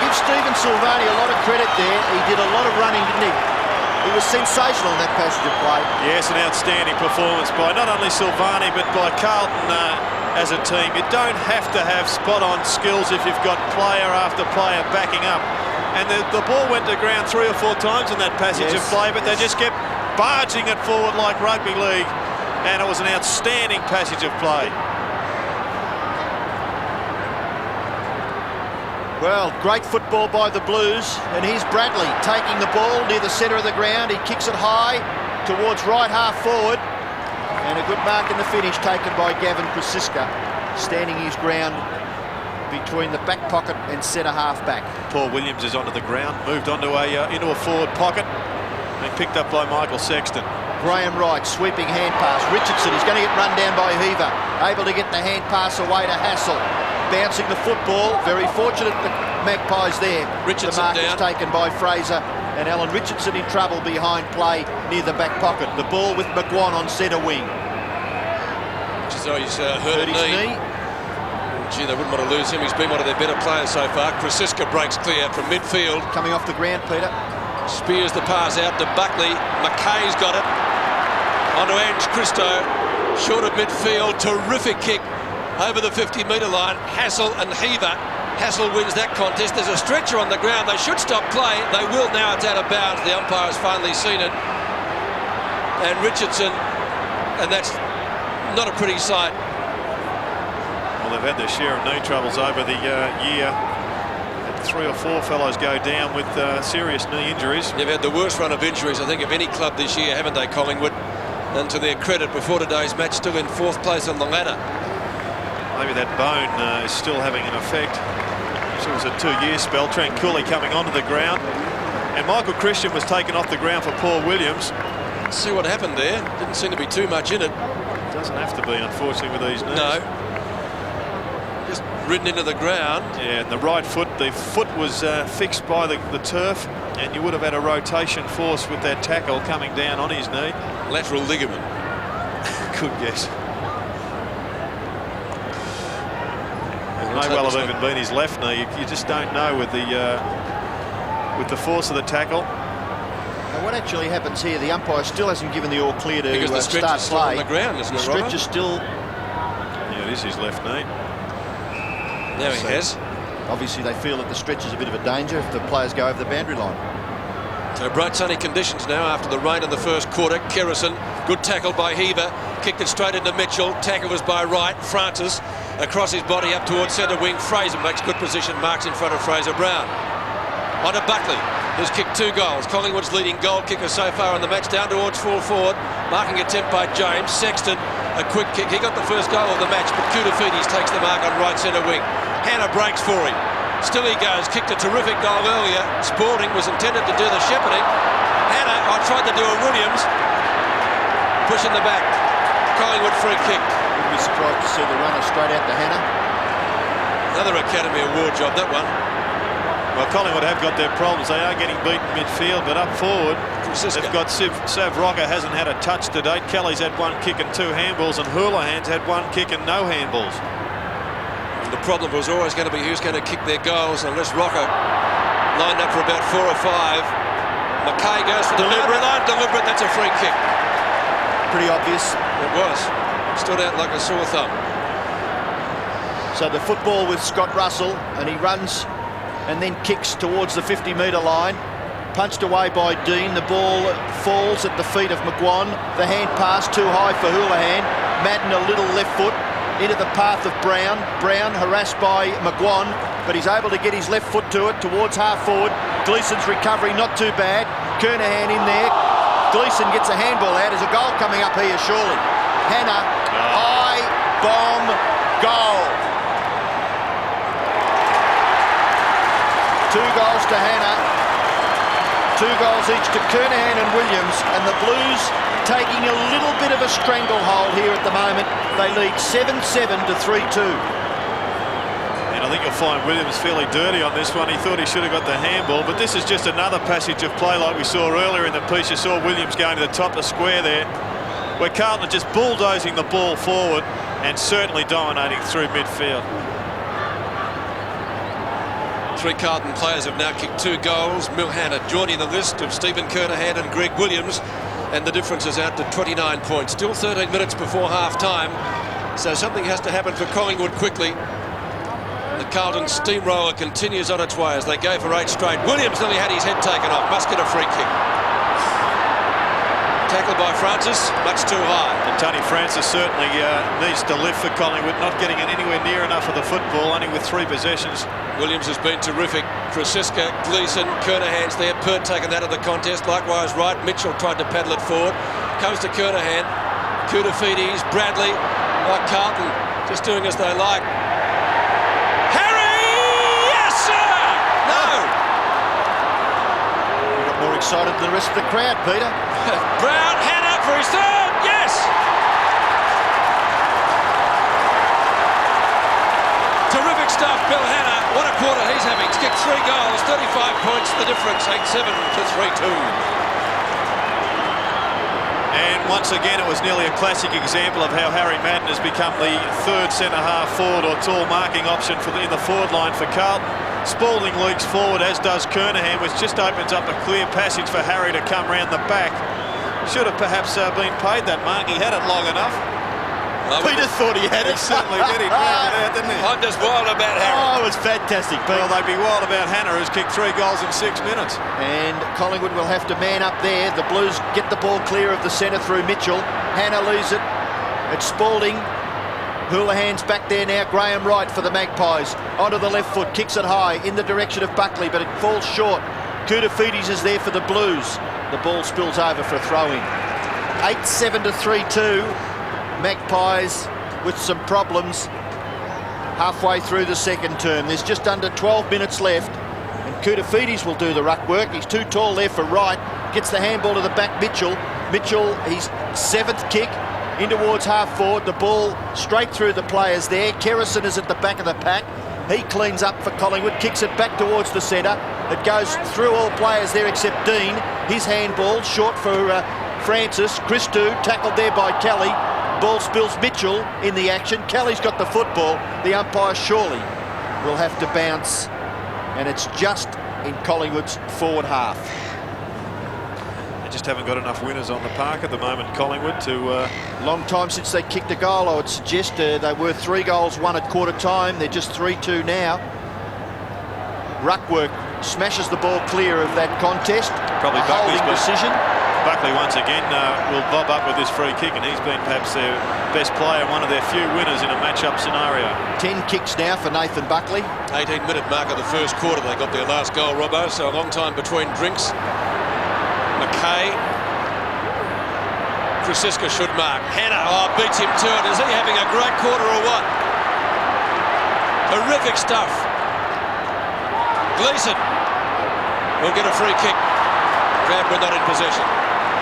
give Stephen Silvani a lot of credit there. He did a lot of running, didn't he? He was sensational in that passage of play. Yes, an outstanding performance by not only Silvani but by Carlton as a team. You don't have to have spot-on skills if you've got player after player backing up. And the ball went to ground 3 or 4 times in that passage of play, but they just kept barging it forward like rugby league. And it was an outstanding passage of play. Well, great football by the Blues, and here's Bradley taking the ball near the centre of the ground. He kicks it high towards right half forward, and a good mark in the finish taken by Gavin Krasiska, standing his ground between the back pocket and centre half back. Paul Williams is onto the ground, moved onto into a forward pocket, and picked up by Michael Sexton. Graham Wright, sweeping hand pass. Richardson is going to get run down by Heaver, able to get the hand pass away to Hassel. Bouncing the football, very fortunate the Magpies there. Richardson the mark down. is taken by Fraser, and Alan Richardson in trouble behind play near the back pocket. The ball with McGuan on centre wing. Which is he's hurt his his knee. Gee, they wouldn't want to lose him. He's been one of their better players so far. Krasiska breaks clear from midfield. Coming off the ground, Peter. Spears the pass out to Buckley. McKay's got it. Onto Ange Christo. Short of midfield. Terrific kick over the 50-metre line. Hassel and Heaver. Hassel wins that contest. There's a stretcher on the ground. They should stop play. They will now. It's out of bounds. The umpire has finally seen it. And Richardson, and that's not a pretty sight. Well, they've had their share of knee troubles over the year. Had 3 or 4 fellows go down with serious knee injuries. They've had the worst run of injuries, I think, of any club this year, haven't they, Collingwood? And to their credit, before today's match, still in 4th place on the ladder. Maybe that bone is still having an effect. So it was a 2-year spell. Trent Cooley coming onto the ground. And Michael Christian was taken off the ground for Paul Williams. Let's see what happened there. Didn't seem to be too much in it. Doesn't have to be, unfortunately, with these knees. No. Just ridden into the ground. Yeah, and the right foot, the foot was fixed by the turf, and you would have had a rotation force with that tackle coming down on his knee. Lateral ligament. Good guess. It may well have even been his left knee. You just don't know with the force of the tackle. Now, what actually happens here? The umpire still hasn't given the all clear to because the start stretcher's still play. on the ground, isn't the it, Robert? stretcher's still. Yeah, it is his left knee. Now he has. Obviously, they feel that the stretcher's a bit of a danger if the players go over the boundary line. So bright sunny conditions now after the rain in the first quarter. Kerrison, good tackle by Heaver, kicked it straight into Mitchell. Tackle was by Wright. Francis across his body up towards centre wing. Fraser makes good position, marks in front of Fraser Brown. On to Buckley, who's kicked 2 goals. Collingwood's leading goal kicker so far in the match, down towards full forward. Marking attempt by James. Sexton, a quick kick. He got the first goal of the match, but Koutafidis takes the mark on right centre wing. Hannah breaks for him. Still he goes, kicked a terrific goal earlier. Spalding was intended to do the shepherding. Hannah, tried to do a Williams. Pushing the back. Collingwood free kick. Wouldn't be surprised to see the runner straight out to Hannah. Another Academy Award job, that one. Well, Collingwood have got their problems. They are getting beaten midfield, but up forward, Krasiska. they've got Sav Rocker hasn't had a touch to date. Kelly's had 1 kick and 2 handballs, and Houlihan's had 1 kick and no handballs. The problem was always going to be who's going to kick their goals, unless Rocker lined up for about 4 or 5. McKay goes for the boundary line, deliberate, that's a free kick. Pretty obvious. It was. Stood out like a sore thumb. So the football with Scott Russell, and he runs and then kicks towards the 50-metre line. Punched away by Dean. The ball falls at the feet of McGuan. The hand pass too high for Houlihan. Madden a little left foot. into the path of Brown. Brown harassed by McGuan, but he's able to get his left foot to it towards half forward. Gleeson's recovery not too bad. Kernahan in there. Gleeson gets a handball out. There's a goal coming up here, surely. Hannah, high bomb goal. 2 goals to Hannah. 2 goals each to Kernahan and Williams, and the Blues taking a little bit of a stranglehold here at the moment. They lead 7-7 to 3-2. And I think you'll find Williams fairly dirty on this one. He thought he should have got the handball, but this is just another passage of play like we saw earlier in the piece. You saw Williams going to the top of the square there, where Carlton are just bulldozing the ball forward and certainly dominating through midfield. 3 Carlton players have now kicked 2 goals. Milhana joining the list of Stephen Kernahan and Greg Williams, and the difference is out to 29 points. Still 13 minutes before half-time, so something has to happen for Collingwood quickly. The Carlton steamroller continues on its way as they go for 8 straight. Williams nearly had his head taken off. Must get a free kick. Tackled by Francis, much too high. And Tony Francis certainly needs to live for Collingwood, not getting it anywhere near enough of the football, only with 3 possessions. Williams has been terrific. Krasiska, Gleeson, Kernahan's there. Pert taken that of the contest. Likewise, Wright. Mitchell tried to paddle it forward. Comes to Kernahan. Koutoufides, Bradley. Like Carlton, just doing as they like. Harry! Yes, sir! No! We got more excited than the rest of the crowd, Peter. Brown, Hannah for his third. Yes! Terrific stuff, Bill Hannah. What a quarter he's having. He's kicked 3 goals, 35 points, the difference, 8-7 to 3-2. And once again, it was nearly a classic example of how Harry Madden has become the 3rd centre-half forward or tall marking option for in the forward line for Carlton. Spalding leaks forward, as does Kernahan, which just opens up a clear passage for Harry to come round the back. Should have perhaps been paid that mark. He had it long enough. Peter thought he had it. He certainly did. He grounded it out, didn't he? I'm just wild about Harry. Oh, it was fantastic, Pete. Well, they'd be wild about Hannah, who's kicked 3 goals in 6 minutes. And Collingwood will have to man up there. The Blues get the ball clear of the centre through Mitchell. Hannah leaves it. It's Spalding. Houlihan's back there now. Graham Wright for the Magpies. Onto the left foot. Kicks it high in the direction of Buckley, but it falls short. Koutoufides is there for the Blues. The ball spills over for a throw-in. 8-7 to 3-2. Magpies with some problems halfway through the second term. There's just under 12 minutes left, and Koutoufides will do the ruck work. He's too tall there for Wright. Gets the handball to the back, Mitchell. Mitchell, his 7th kick in towards half forward. The ball straight through the players there. Kerrison is at the back of the pack. He cleans up for Collingwood, kicks it back towards the centre. It goes through all players there except Dean. His handball short for Francis. Christou tackled there by Kelly. Ball spills Mitchell in the action. Kelly's got the football. The umpire surely will have to bounce, and it's just in Collingwood's forward half. They just haven't got enough winners on the park at the moment, Collingwood, to... Long time since they kicked a goal, I would suggest. They were 3 goals, 1 at quarter time. They're just 3-2 now. Ruckwork smashes the ball clear of that contest. Probably a holding decision. Buckley once again will bob up with this free kick, and he's been perhaps their best player, one of their few winners in a match-up scenario. 10 kicks now for Nathan Buckley. 18-minute mark of the first quarter. They got their last goal, Robbo, so a long time between drinks. McKay. Krasiska should mark. Hannah beats him to it. Is he having a great quarter or what? Horrific stuff. Gleeson will get a free kick. Crowd were not in possession.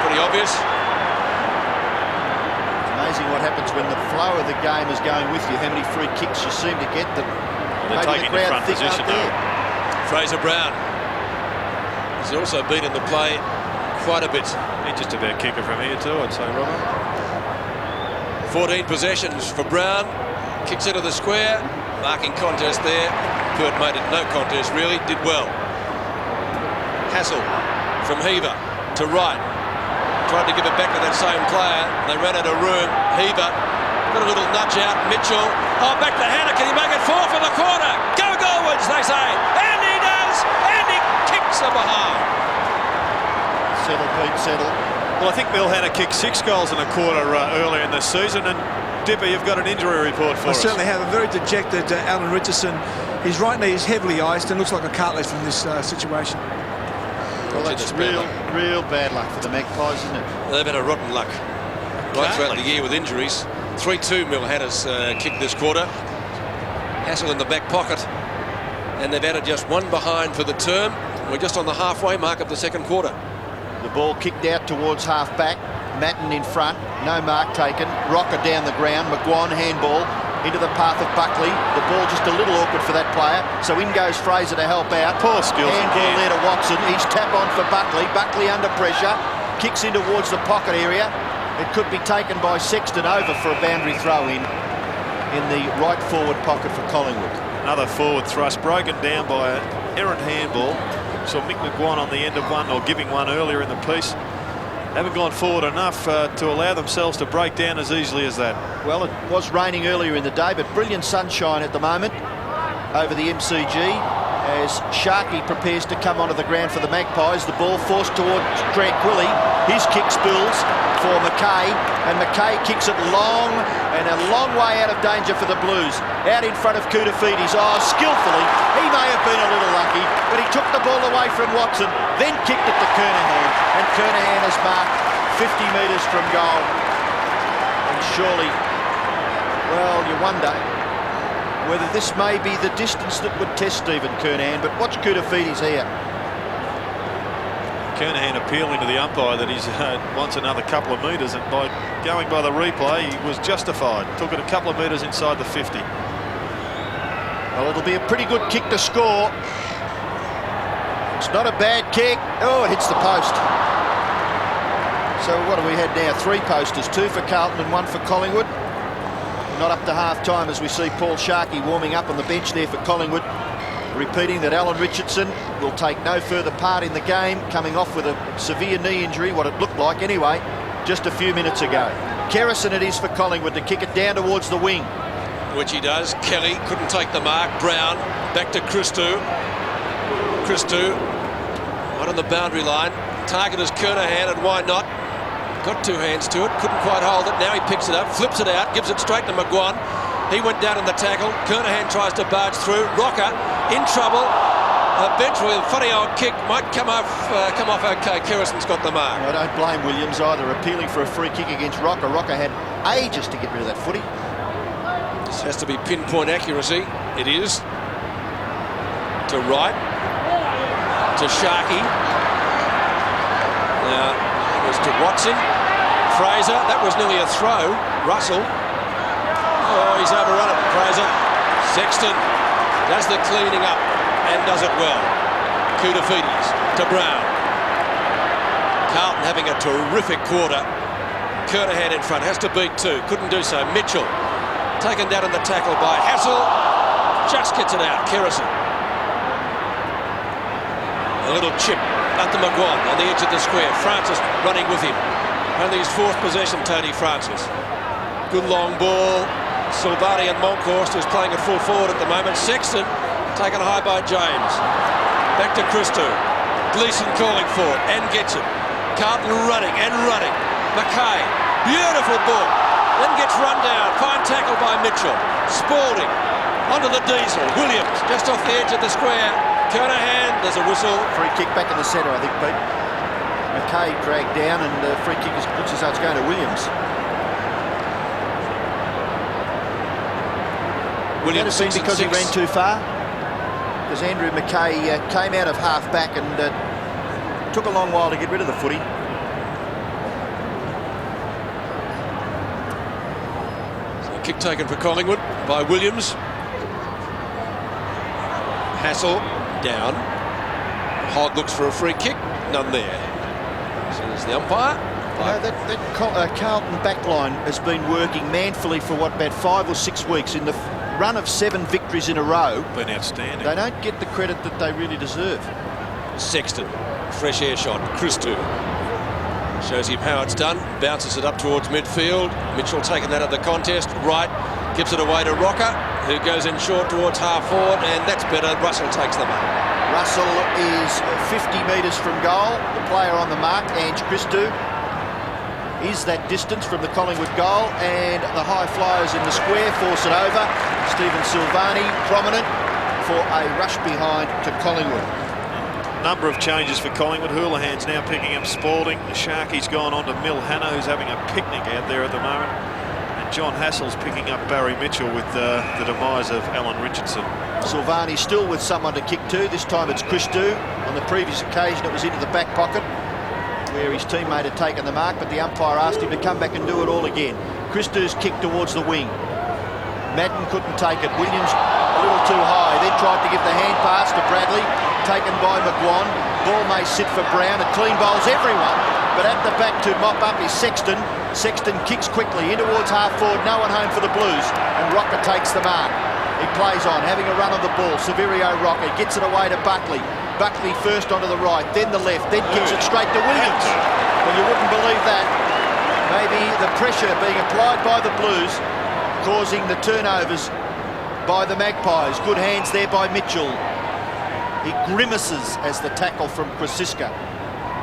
Pretty obvious. It's amazing what happens when the flow of the game is going with you. How many free kicks you seem to get that they're taking the front position now. Fraser Brown has also been in the play quite a bit. He's just about kicker from here too, I'd say, Robert. 14 possessions for Brown. Kicks into the square. Marking contest there. Pert made it no contest really. Did well. Hassel from Heaver to Wright. Tried to give it back to that same player. They ran out of room. Heaver got a little nudge out. Mitchell. Back to Hannah. Can he make it 4 for the corner? Go Goldwoods, they say. And he does. And he kicks a behind. Settle, Pete, settle. Well, I think Bill Hannah kicked 6 goals in a quarter earlier in the season, and Dipper, you've got an injury report for I us. certainly have. A very dejected Alan Richardson. His right knee is heavily iced and looks like a cartilage from this situation. Well, that's real bad luck for the Magpies, isn't it? They've had a rotten luck right throughout the year with injuries. 3-2 Mill Hatters kicked this quarter. Hassel in the back pocket. And they've added just one behind for the term. We're just on the halfway mark of the second quarter. The ball kicked out towards half-back. Matten in front. No mark taken. Rocker down the ground. McGuan handball into the path of Buckley. The ball just a little awkward for that player. So in goes Fraser to help out. Poor skills handball again. there to Watson. He's tap on for Buckley. Buckley under pressure. Kicks in towards the pocket area. It could be taken by Sexton over for a boundary throw in the right forward pocket for Collingwood. Another forward thrust broken down by an errant handball. So Mick McGuan on the end of one, or giving one earlier in the piece. Haven't gone forward enough to allow themselves to break down as easily as that. Well, it was raining earlier in the day, but brilliant sunshine at the moment over the MCG as Sharkey prepares to come onto the ground for the Magpies. The ball forced towards Tranquilli. His kick spills for McKay, and McKay kicks it long and a long way out of danger for the Blues. Out in front of Koutafidis. Oh, skillfully. He may have been a little lucky, but he took the ball away from Watson, then kicked it to Kernahan, and Kernahan has marked 50 metres from goal. And surely, well, you wonder whether this may be the distance that would test Stephen Kernahan, but watch Koutafidis here. Kernahan appealing to the umpire that he's wants another couple of metres, and by going by the replay, he was justified. Took it a couple of metres inside the 50. Well, it'll be a pretty good kick to score. It's not a bad kick. Oh, it hits the post. So what do we had now? 3 posters, 2 for Carlton and 1 for Collingwood. Not up to half-time as we see Paul Sharkey warming up on the bench there for Collingwood, repeating that Alan Richardson will take no further part in the game, coming off with a severe knee injury, what it looked like anyway, just a few minutes ago. Kerrison it is for Collingwood to kick it down towards the wing. Which he does. Kelly couldn't take the mark. Brown back to Christou. Christou right on the boundary line. Target is Kernahan, and why not? Got 2 hands to it, couldn't quite hold it. Now he picks it up, flips it out, gives it straight to McGuan. He went down in the tackle. Kernahan tries to barge through. Rocker in trouble. Eventually, a funny old kick might come off okay. Kerrison's got the mark. I don't blame Williams either, appealing for a free kick against Rocker. Rocker had ages to get rid of that footy. This has to be pinpoint accuracy. It is. To right. To Sharkey. Now, it was to Watson. Fraser. That was nearly a throw. Russell. Oh, he's overrun it, Fraser. Sexton does the cleaning up and does it well. Koutafidis to Brown. Carlton having a terrific quarter. Kernahan in front, has to beat 2, couldn't do so. Mitchell taken down in the tackle by Hassel, just gets it out. Kerrison. A little chip up to McGuan on the edge of the square. Francis running with him. Only his 4th possession, Tony Francis. Good long ball. Silvani and Monkhorst, who's playing at full forward at the moment. Sexton taken high by James. Back to Christou. Gleeson calling for it and gets it. Carlton running and running. McKay, beautiful ball. Then gets run down. Fine tackle by Mitchell. Spalding onto the diesel. Williams just off the edge of the square. Kernahan, there's a whistle. Free kick back in the centre, I think, Pete. McKay dragged down, and the free kick looks as though it's going to Williams. Williams Might have been because he ran too far. Because Andrew McKay came out of half-back and took a long while to get rid of the footy. So kick taken for Collingwood by Williams. Hassel down. Hogg looks for a free kick. None there. So there's the umpire. You know, that Carlton backline has been working manfully for about 5 or 6 weeks in the run of 7 victories in a row. Been outstanding. They don't get the credit that they really deserve. Sexton, fresh air shot. Christou shows him how it's done. Bounces it up towards midfield. Mitchell taking that out of the contest. Right, gives it away to Rocker, who goes in short towards half forward, and that's better. Russell takes the mark. Russell is 50 metres from goal. The player on the mark, Ange Christou. is that distance from the Collingwood goal, and the high flyers in the square force it over. Stephen Silvani prominent for a rush behind to Collingwood. Number of changes for Collingwood. Houlihan's now picking up Spalding. Sharky's gone on to Milhana, who's having a picnic out there at the moment. And John Hassell's picking up Barry Mitchell with the demise of Alan Richardson. Silvani still with someone to kick to. This time it's Christou. On the previous occasion it was into the back pocket where his teammate had taken the mark, but the umpire asked him to come back and do it all again. Christou's kick towards the wing. Madden couldn't take it. Williams a little too high. Then tried to give the hand pass to Bradley. Taken by McGuan. Ball may sit for Brown. It clean bowls everyone. But at the back to mop up is Sexton. Sexton kicks quickly in towards half forward. No one home for the Blues. And Rocker takes the mark. He plays on, having a run on the ball. Severio Rocker gets it away to Buckley. Buckley first onto the right, then the left, then kicks it straight to Williams. Well, you wouldn't believe that. Maybe the pressure being applied by the Blues causing the turnovers by the Magpies. Good hands there by Mitchell. He grimaces as the tackle from Krasiska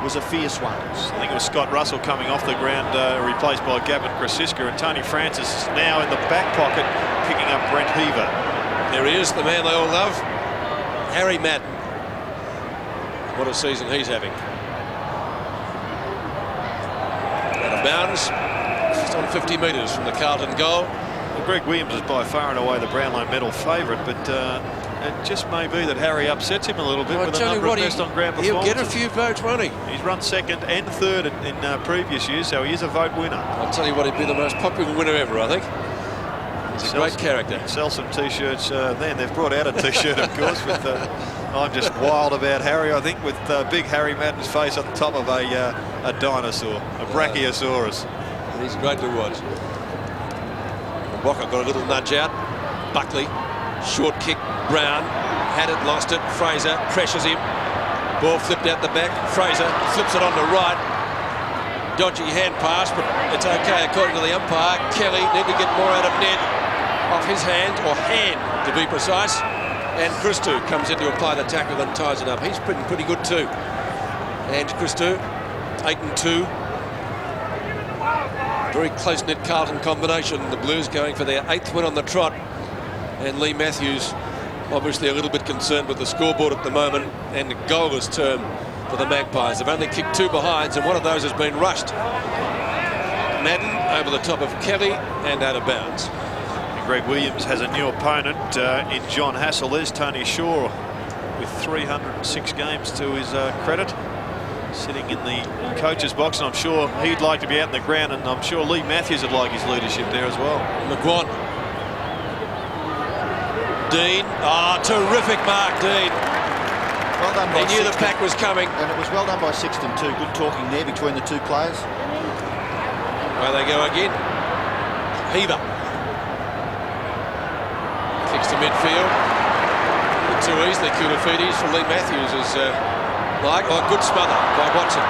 was a fierce one. I think it was Scott Russell coming off the ground, replaced by Gavin Krasiska, and Tony Francis is now in the back pocket picking up Brent Heaver. There he is, the man they all love, Harry Madden. What a season he's having. Out of bounds, just on 50 metres from the Carlton goal. Well, Greg Williams is by far and away the Brownlow medal favourite, but it just may be that Harry upsets him a little bit with a number of best on ground performances. He'll get a few votes, won't he? He's run second and third in previous years, so he is a vote winner. I'll tell you what, he'd be the most popular winner ever, I think. He's a great character. Sell some T-shirts then. They've brought out a T-shirt, of course, with I'm just wild about Harry, I think, with big Harry Madden's face on the top of a dinosaur, a Brachiosaurus. He's great to watch. Walker got a little nudge out. Buckley, short kick, Brown, had it, lost it. Fraser pressures him. Ball flipped out the back. Fraser flips it on the right. Dodgy hand pass, but it's okay according to the umpire. Kelly need to get more out of Ned off his hand, or hand to be precise. And Christou comes in to apply the tackle and ties it up. He's pretty good too. And Christou, 8-2. Very close-knit Carlton combination. The Blues going for their 8th win on the trot. And Lee Matthews obviously a little bit concerned with the scoreboard at the moment and the goalless term for the Magpies. They've only kicked 2 behinds, and one of those has been rushed. Madden over the top of Kelly and out of bounds. And Greg Williams has a new opponent in John Hassell. There's Tony Shaw with 306 games to his credit, sitting in the coach's box, and I'm sure he'd like to be out in the ground, and I'm sure Lee Matthews would like his leadership there as well. McGuan. Dean. Terrific mark, Dean. Well done by He knew Sexton. the pack was coming. And it was well done by Sexton too. Good talking there between the two players. Away they go again. Heaver. Kicks to midfield. Too easily, Kulafidis for Lee Matthews is good smother by Watson.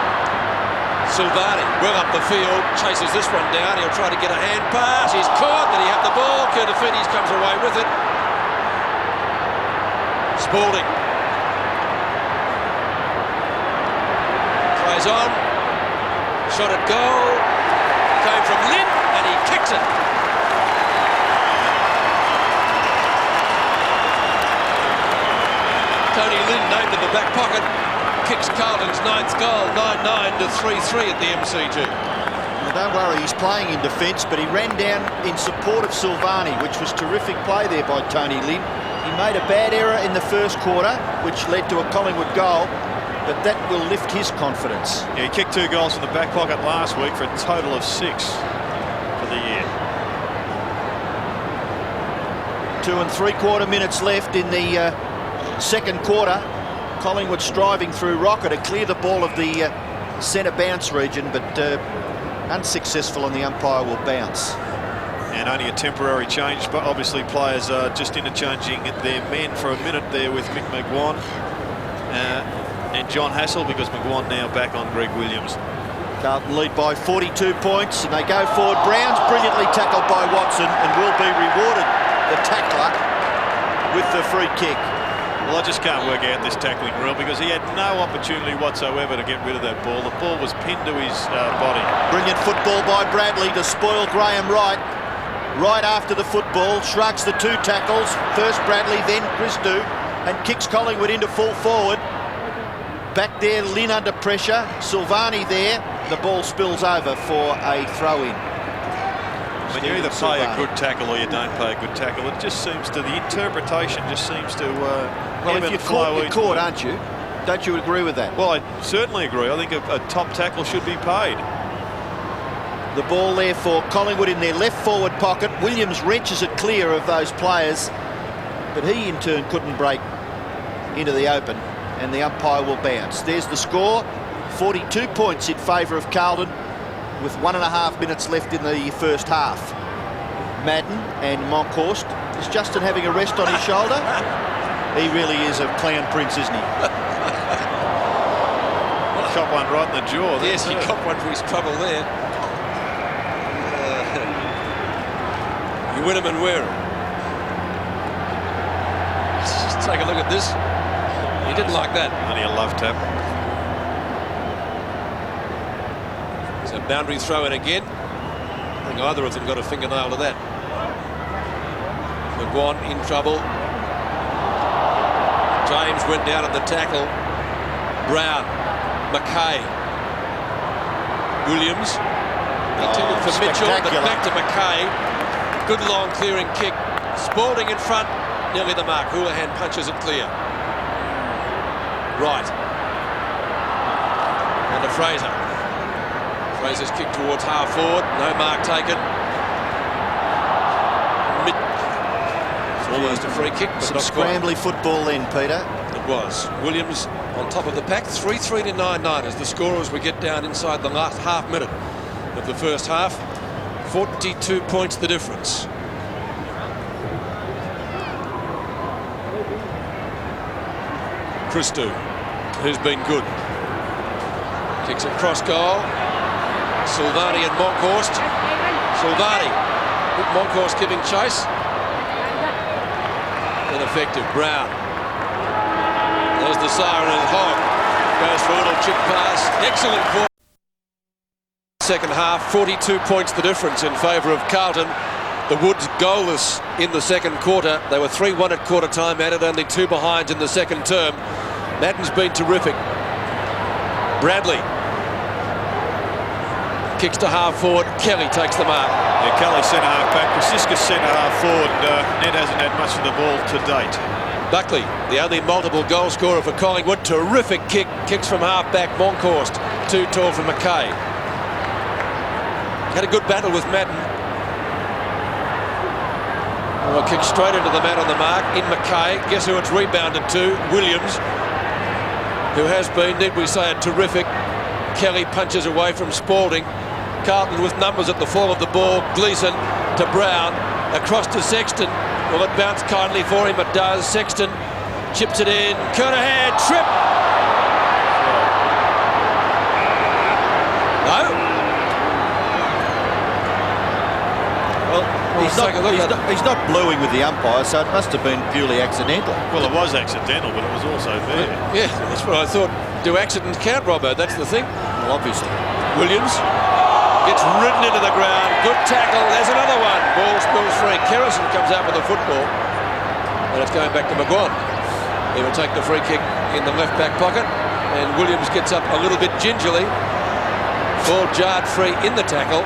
Silvani well up the field, chases this one down. He'll try to get a hand pass. He's caught. Did he have the ball? Kulafidis comes away with it. Spalding plays on. Shot at goal. Came from Lynn and he kicks it. Tony Lynn named in the back pocket. Kicks Carlton's 9th goal, 9-9 to 3-3 at the MCG. Well, don't worry, he's playing in defence, but he ran down in support of Silvani, which was terrific play there by Tony Lynn. He made a bad error in the first quarter, which led to a Collingwood goal, but that will lift his confidence. Yeah, he kicked 2 goals in the back pocket last week for a total of 6 for the year. 2 3/4 minutes left in the second quarter. Collingwood striving through Rocker to clear the ball of the centre bounce region, but unsuccessful, and the umpire will bounce. And only a temporary change, but obviously players are just interchanging their men for a minute there with Mick McGuan and John Hassell, because McGuan now back on Greg Williams. Carlton lead by 42 points, and they go forward. Brown's brilliantly tackled by Watson and will be rewarded, the tackler, with the free kick. Well, I just can't work out this tackling rule because he had no opportunity whatsoever to get rid of that ball. The ball was pinned to his body. Brilliant football by Bradley to spoil Graham Wright. Right after the football, shrugs the two tackles. First Bradley, then Christou, and kicks Collingwood into full forward. Back there, Lynn under pressure. Silvani there. The ball spills over for a throw-in. When you either pay a good tackle or you don't pay a good tackle, it just seems to, the interpretation just seems to well, if you're caught, you're caught, aren't you? Don't you agree with that? Well, I certainly agree. I think a top tackle should be paid. The ball there for Collingwood in their left forward pocket. Williams wrenches it clear of those players, but he in turn couldn't break into the open, and the umpire will bounce. There's the score, 42 points in favour of Carlton, with 1.5 minutes left in the first half. Madden and Monkhorst. Is Justin having a rest on his shoulder? He really is a clown prince, isn't he? Caught one right in the jaw. Yes, he got one for his trouble there. You win him and wear him. Just take a look at this. He didn't like that. Only a love tap. So boundary throw in again. I think either of them got a fingernail to that. McGuan in trouble. James went down at the tackle. Brown, McKay, Williams. Intended for Mitchell, but back to McKay. Good long clearing kick. Spalding in front, nearly the mark. Houlihan punches it clear. Right. And to Fraser. Fraser's kick towards half forward. No mark taken. It's almost a free kick, but some not scrambly football then, Peter. It was. Williams on top of the pack. 3-3 to 9-9 is the score as we get down inside the last half minute of the first half. 42 points the difference. Christou, who's been good. Kicks it cross goal. Silvani and Monkhorst. Silvani. Monkhorst giving chase. Ineffective. Brown. There's the siren and Hogg. Goes for a little chip pass. Excellent for second half. 42 points the difference in favour of Carlton. The Woods goalless in the second quarter. They were 3-1 at quarter time, added only 2 behinds in the second term. Madden's been terrific. Bradley kicks to half forward. Kelly takes the mark. Yeah, Kelly centre half back. Prasiska centre half forward. Ned hasn't had much of the ball to date. Buckley, the only multiple goal scorer for Collingwood. Terrific kick. Kicks from half back. Monkhorst. Too tall for McKay. Had a good battle with Madden. Well, kick straight into the man on the mark. In McKay. Guess who it's rebounded to? Williams, who has been, need we say it, terrific. Kelly punches away from Spalding. Carlton with numbers at the fall of the ball. Gleeson to Brown. Across to Sexton. Will it bounce kindly for him? It does. Sexton chips it in. Kernahan, trip. No? Well, he's not bluing with the umpire, so it must have been purely accidental. Well, it was accidental, but it was also there. Yeah, that's what I thought. Do accidents count, Robbo? That's the thing. Well, obviously. Williams gets ridden into the ground. Good tackle. There's another one. Ball spills free. Kerrison comes out with the football. And it's going back to McGuan. He will take the free kick in the left back pocket. And Williams gets up a little bit gingerly. Ball jarred free in the tackle.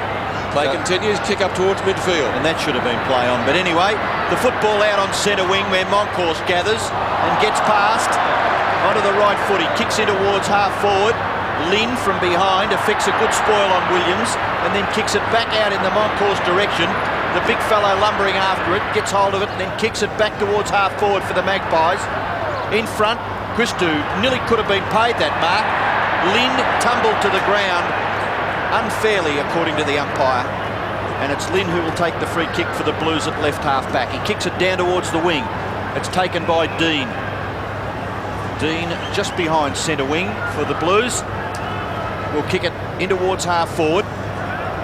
Play continues. Kick up towards midfield. And that should have been play on. But anyway, the football out on centre wing where Monkhorst gathers and gets past onto the right foot. He kicks in towards half forward. Lynn from behind affects a good spoil on Williams and then kicks it back out in the Monkhorst direction. The big fellow lumbering after it, gets hold of it and then kicks it back towards half forward for the Magpies. In front, Christou nearly could have been paid that mark. Lynn tumbled to the ground unfairly according to the umpire. And it's Lynn who will take the free kick for the Blues at left half back. He kicks it down towards the wing. It's taken by Dean. Dean just behind centre wing for the Blues. Will kick it in towards half forward.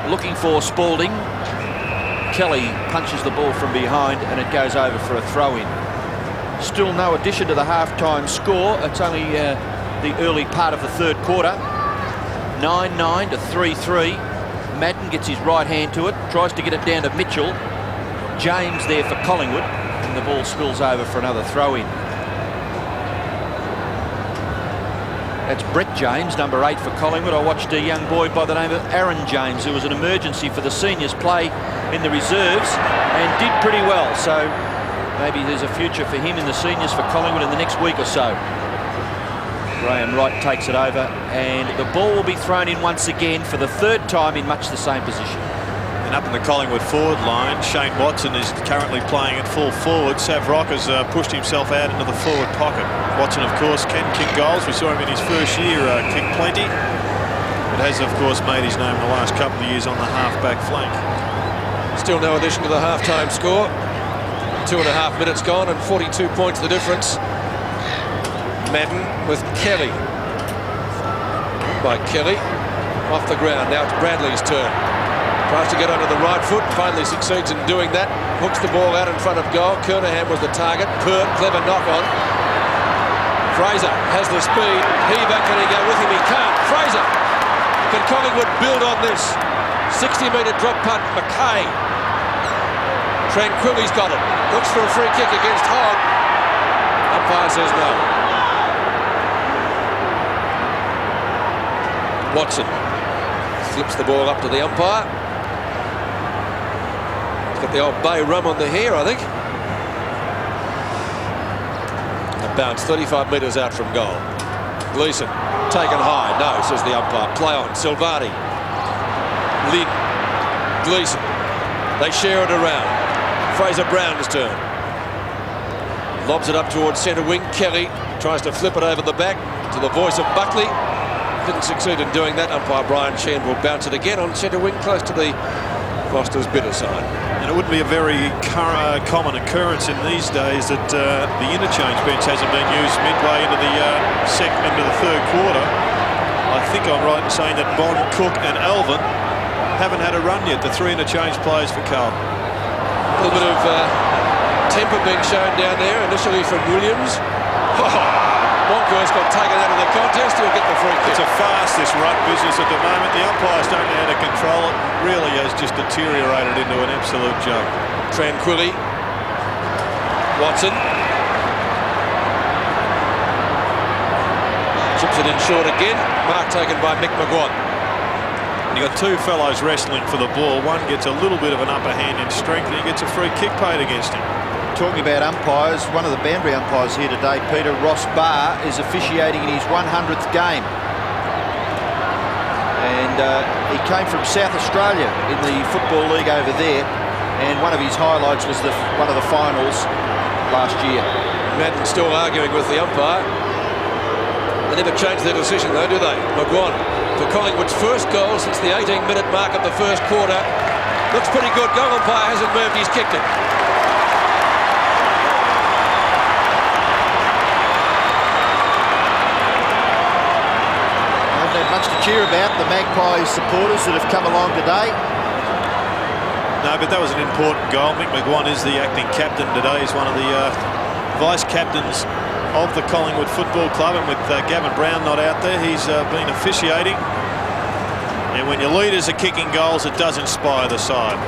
Looking for Spalding. Kelly punches the ball from behind and it goes over for a throw-in. Still no addition to the half-time score. It's only the early part of the third quarter. 9-9 to 3-3. Madden gets his right hand to it, tries to get it down to Mitchell. James there for Collingwood, and the ball spills over for another throw-in. That's Brett James, number 8 for Collingwood. I watched a young boy by the name of Aaron James, who was an emergency for the seniors, play in the reserves and did pretty well. So maybe there's a future for him in the seniors for Collingwood in the next week or so. Graham Wright takes it over, and the ball will be thrown in once again for the third time in much the same position. And up in the Collingwood forward line, Shane Watson is currently playing at full forward. Sav Rock has pushed himself out into the forward pocket. Watson, of course, can kick goals. We saw him in his first year kick plenty, but has, of course, made his name in the last couple of years on the half-back flank. Still no addition to the half-time score. 2.5 minutes gone and 42 points the difference. Madden with Kelly. By Kelly. Off the ground. Now it's Bradley's turn. Tries to get onto the right foot, finally succeeds in doing that. Hooks the ball out in front of goal. Kernahan was the target. Pert, clever knock on. Fraser has the speed. Heaver, can he go with him? He can't. Fraser. Can Collingwood build on this? 60-metre drop punt, McKay. Tranquilli's got it. Looks for a free kick against Hogg. Umpire says no. Watson flips the ball up to the umpire. Got the old bay rum on the hair, I think. A bounce 35 metres out from goal. Gleeson taken high. No, says the umpire. Play on. Silvani. Lynn. Gleeson. They share it around. Fraser Brown's turn. Lobs it up towards centre wing. Kelly tries to flip it over the back to the voice of Buckley. Didn't succeed in doing that. Umpire Brian Sheehan will bounce it again on centre wing, close to the Foster's bitter side. And it wouldn't be a very common occurrence in these days that the interchange bench hasn't been used midway into the third quarter. I think I'm right in saying that Bond, Cook and Alvin haven't had a run yet, the 3 interchange players for Carlton. A little bit of temper being shown down there, initially from Williams. Moncourse got taken out of the contest. He'll get the free kick. It's a fast, this ruck business at the moment. The umpires don't know how to control it. Really has just deteriorated into an absolute joke. Tranquilli. Watson. Chips it in short again. Mark taken by Mick McGuan. You got 2 fellows wrestling for the ball. One gets a little bit of an upper hand in strength, and he gets a free kick paid against him. Talking about umpires, one of the Banbury umpires here today, Peter Ross Barr, is officiating in his 100th game. And he came from South Australia in the Football League over there, and one of his highlights was one of the finals last year. Madden still arguing with the umpire. They never change their decision though, do they? McGuan for Collingwood's first goal since the 18-minute mark of the first quarter. Looks pretty good. Goal umpire hasn't moved, he's kicked it. Much to cheer about, the Magpies supporters that have come along today. No, but that was an important goal. Mick McGuan is the acting captain today. He's one of the vice captains of the Collingwood Football Club, and with Gavin Brown not out there, he's been officiating. And when your leaders are kicking goals, it does inspire the side.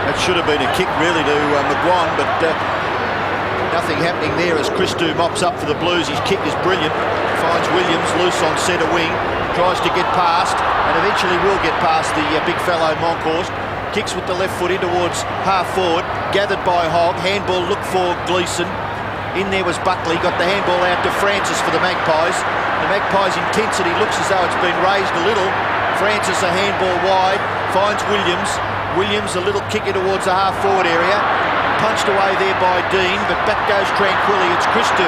That should have been a kick really to McGuan, but nothing happening there as Christou mops up for the Blues. His kick is brilliant. Finds Williams loose on centre wing. Tries to get past and eventually will get past the big fellow Moncourse. Kicks with the left foot in towards half forward. Gathered by Hogg. Handball looked for Gleeson. In there was Buckley. Got the handball out to Francis for the Magpies. The Magpies' intensity looks as though it's been raised a little. Francis a handball wide. Finds Williams. Williams a little kicker towards the half forward area. Punched away there by Dean, but back goes Tranquilli. It's Christou.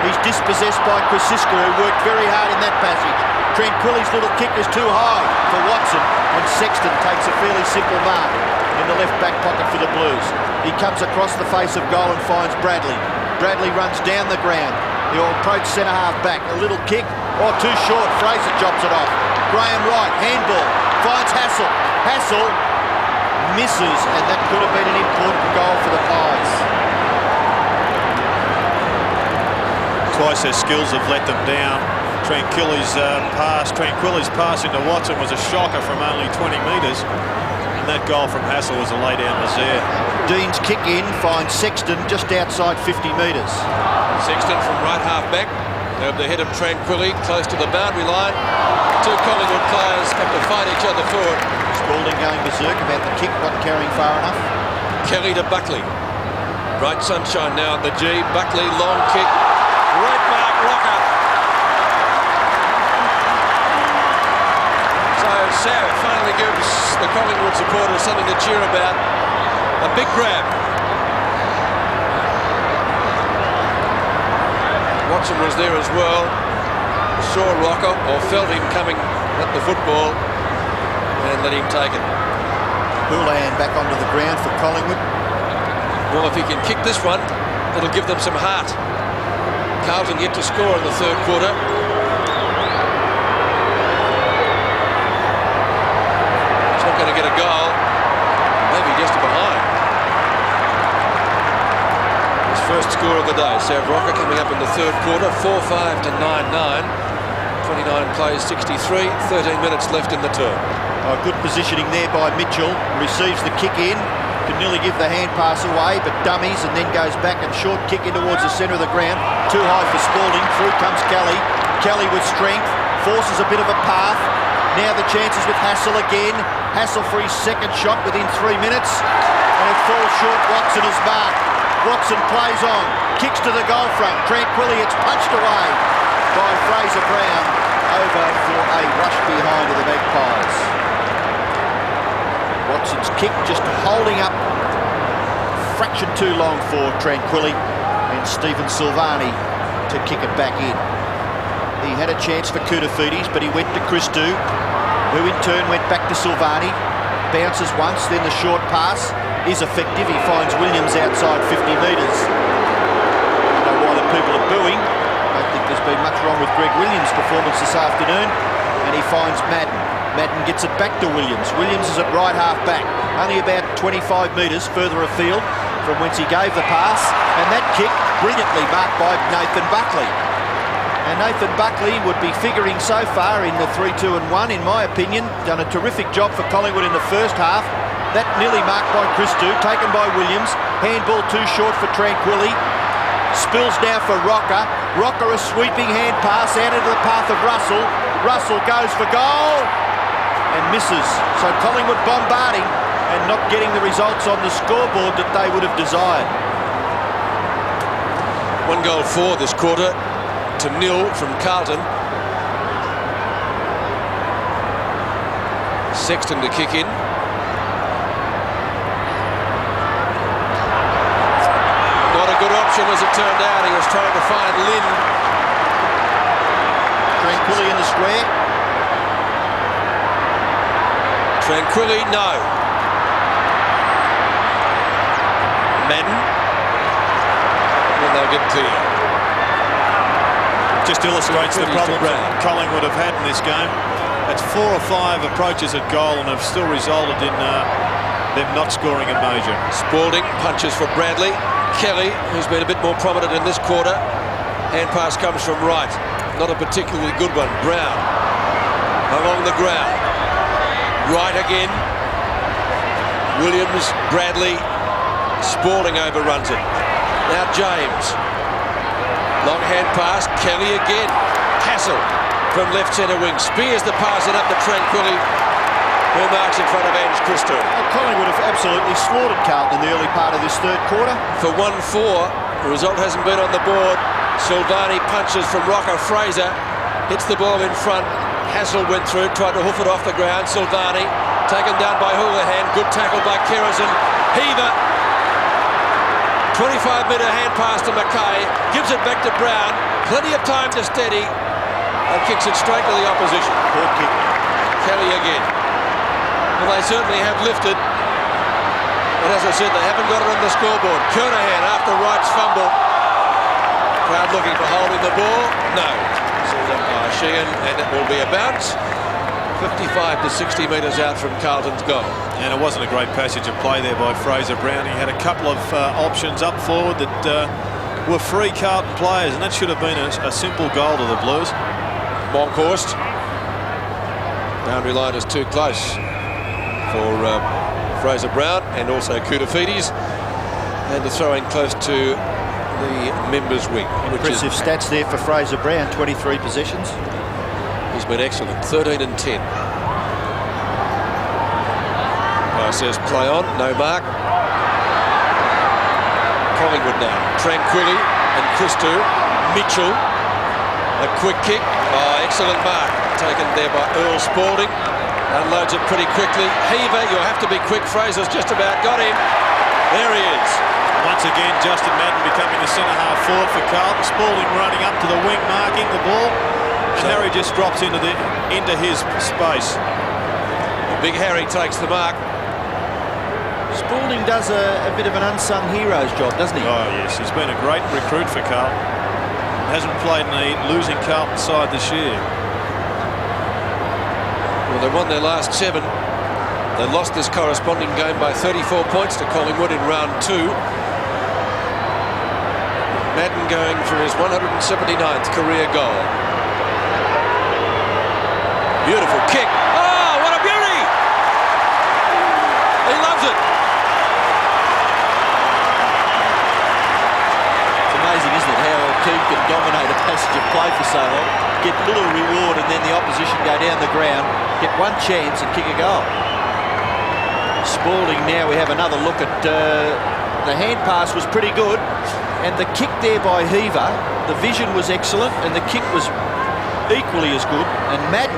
He's dispossessed by Krasiska, who worked very hard in that passage. Tranquilli's little kick is too high for Watson, and Sexton takes a fairly simple mark in the left back pocket for the Blues. He comes across the face of goal and finds Bradley. Bradley runs down the ground. He'll approach centre half back. A little kick, too short. Fraser chops it off. Graham Wright, handball, finds Hassel. Hassel misses, and that could have been an important goal for the Pies. Twice their skills have let them down. Tranquilli's pass into Watson was a shocker from only 20 metres. And that goal from Hassel was a lay-down misère. Dean's kick in finds Sexton just outside 50 metres. Sexton from right half back. Over the head of Tranquilli, close to the boundary line. Two Collingwood players have to fight each other for it. Spalding going berserk about the kick, not carrying far enough. Kelly to Buckley. Bright sunshine now at the G. Buckley, long kick. Great mark, Rocker. So Sav finally gives the Collingwood supporters something to cheer about. A big grab. Watson was there as well. Saw Rocker, or felt him coming at the football, and let him take it. Houlihan back onto the ground for Collingwood. Well, if he can kick this one, it'll give them some heart. Carlton yet to score in the third quarter. He's not going to get a goal. Maybe just a behind. His first score of the day. Sav Rocker coming up in the third quarter. 4-5 to 9-9. 29 plays, 63. 13 minutes left in the term. Oh, good positioning there by Mitchell. Receives the kick in. Can nearly give the hand pass away, but dummies and then goes back and short kick in towards the centre of the ground. Too high for Spalding. Through comes Kelly. Kelly with strength. Forces a bit of a path. Now the chances with Hassel again. Hassel for his second shot within 3 minutes. And it falls short. Watson is marked. Watson plays on. Kicks to the goal front. Tranquilli, it's punched away by Fraser Brown. Over for a rush behind of the Magpies. Watson's kick just holding up fraction too long for Tranquilli, and Stephen Silvani to kick it back in. He had a chance for Koutafidis, but he went to Christou, who in turn went back to Silvani. Bounces once, then the short pass is effective. He finds Williams outside 50 metres. I don't know why the people are booing. I don't think there's been much wrong with Greg Williams' performance this afternoon. And he finds Madden. Madden gets it back to Williams. Williams is at right half back, only about 25 metres further afield from whence he gave the pass. And that kick brilliantly marked by Nathan Buckley. And Nathan Buckley would be figuring so far in the 3-2-1, in my opinion. Done a terrific job for Collingwood in the first half. That nearly marked by Christou, taken by Williams. Handball too short for Tranquilli. Spills now for Rocker. Rocker a sweeping hand pass out into the path of Russell. Russell goes for goal and misses. So Collingwood bombarding and not getting the results on the scoreboard that they would have desired. 1 goal for this quarter to 0 from Carlton. Sexton to kick in. Not a good option as it turned out. He was trying to find Lynn. Tranquilli in the square. Tranquilli, no. Madden. Then they'll get clear. Just illustrates the problems that Collingwood have had in this game. It's 4 or 5 approaches at goal and have still resulted in them not scoring a major. Spalding punches for Bradley. Kelly, who's been a bit more prominent in this quarter. Hand pass comes from right. Not a particularly good one. Brown along the ground. Right again. Williams, Bradley. Spalding overruns it. Now James. Long hand pass. Kelly again. Hassel from left centre wing. Spears the pass and up to Tranquilli, who marks in front of Ange Christou. Well, Collingwood have absolutely slaughtered Carlton in the early part of this third quarter. For 1-4, the result hasn't been on the board. Silvani punches from Rocker. Fraser hits the ball in front. Hassel went through, tried to hoof it off the ground. Silvani taken down by Houlihan. Good tackle by Kerrison. Heaver. 25-metre hand pass to Mackay. Gives it back to Brown. Plenty of time to steady. And kicks it straight to the opposition. Poor kick. Kelly again. Well, they certainly have lifted. But as I said, they haven't got it on the scoreboard. Kernahan after Wright's fumble. Crowd looking for holding the ball. No. Sheehan, and it will be a bounce. 55 to 60 metres out from Carlton's goal. And it wasn't a great passage of play there by Fraser Brown. He had a couple of options up forward that were free Carlton players, and that should have been a simple goal to the Blues. Monkhorst. Boundary line is too close for Fraser Brown and also Koutafidis. And the throw in close to the members' wing. Impressive stats there for Fraser Brown, 23 possessions. He's been excellent, 13 and 10. Says play on, no mark. Collingwood now. Tranquilli and Christou. Mitchell. A quick kick. Oh, excellent mark. Taken there by Earl Spalding. Unloads it pretty quickly. Heaver, you'll have to be quick. Fraser's just about got him. There he is. Once again, Justin Madden becoming the centre-half forward for Carlton. Spalding running up to the wing, marking the ball. And Harry just drops into his space. Big Harry takes the mark. Spalding does a bit of an unsung hero's job, doesn't he? Oh, yes. He's been a great recruit for Carlton. Hasn't played in a losing Carlton side this year. Well, they won their last 7. They lost this corresponding game by 34 points to Collingwood in round 2. Madden going for his 179th career goal. Beautiful kick. Oh, what a beauty! He loves it. It's amazing, isn't it, how a team can dominate a passage of play for so long, get little reward, and then the opposition go down the ground, get one chance and kick a goal. Spalding now, we have another look at the hand pass was pretty good, and the kick there by Heaver, the vision was excellent and the kick was equally as good. And Madden,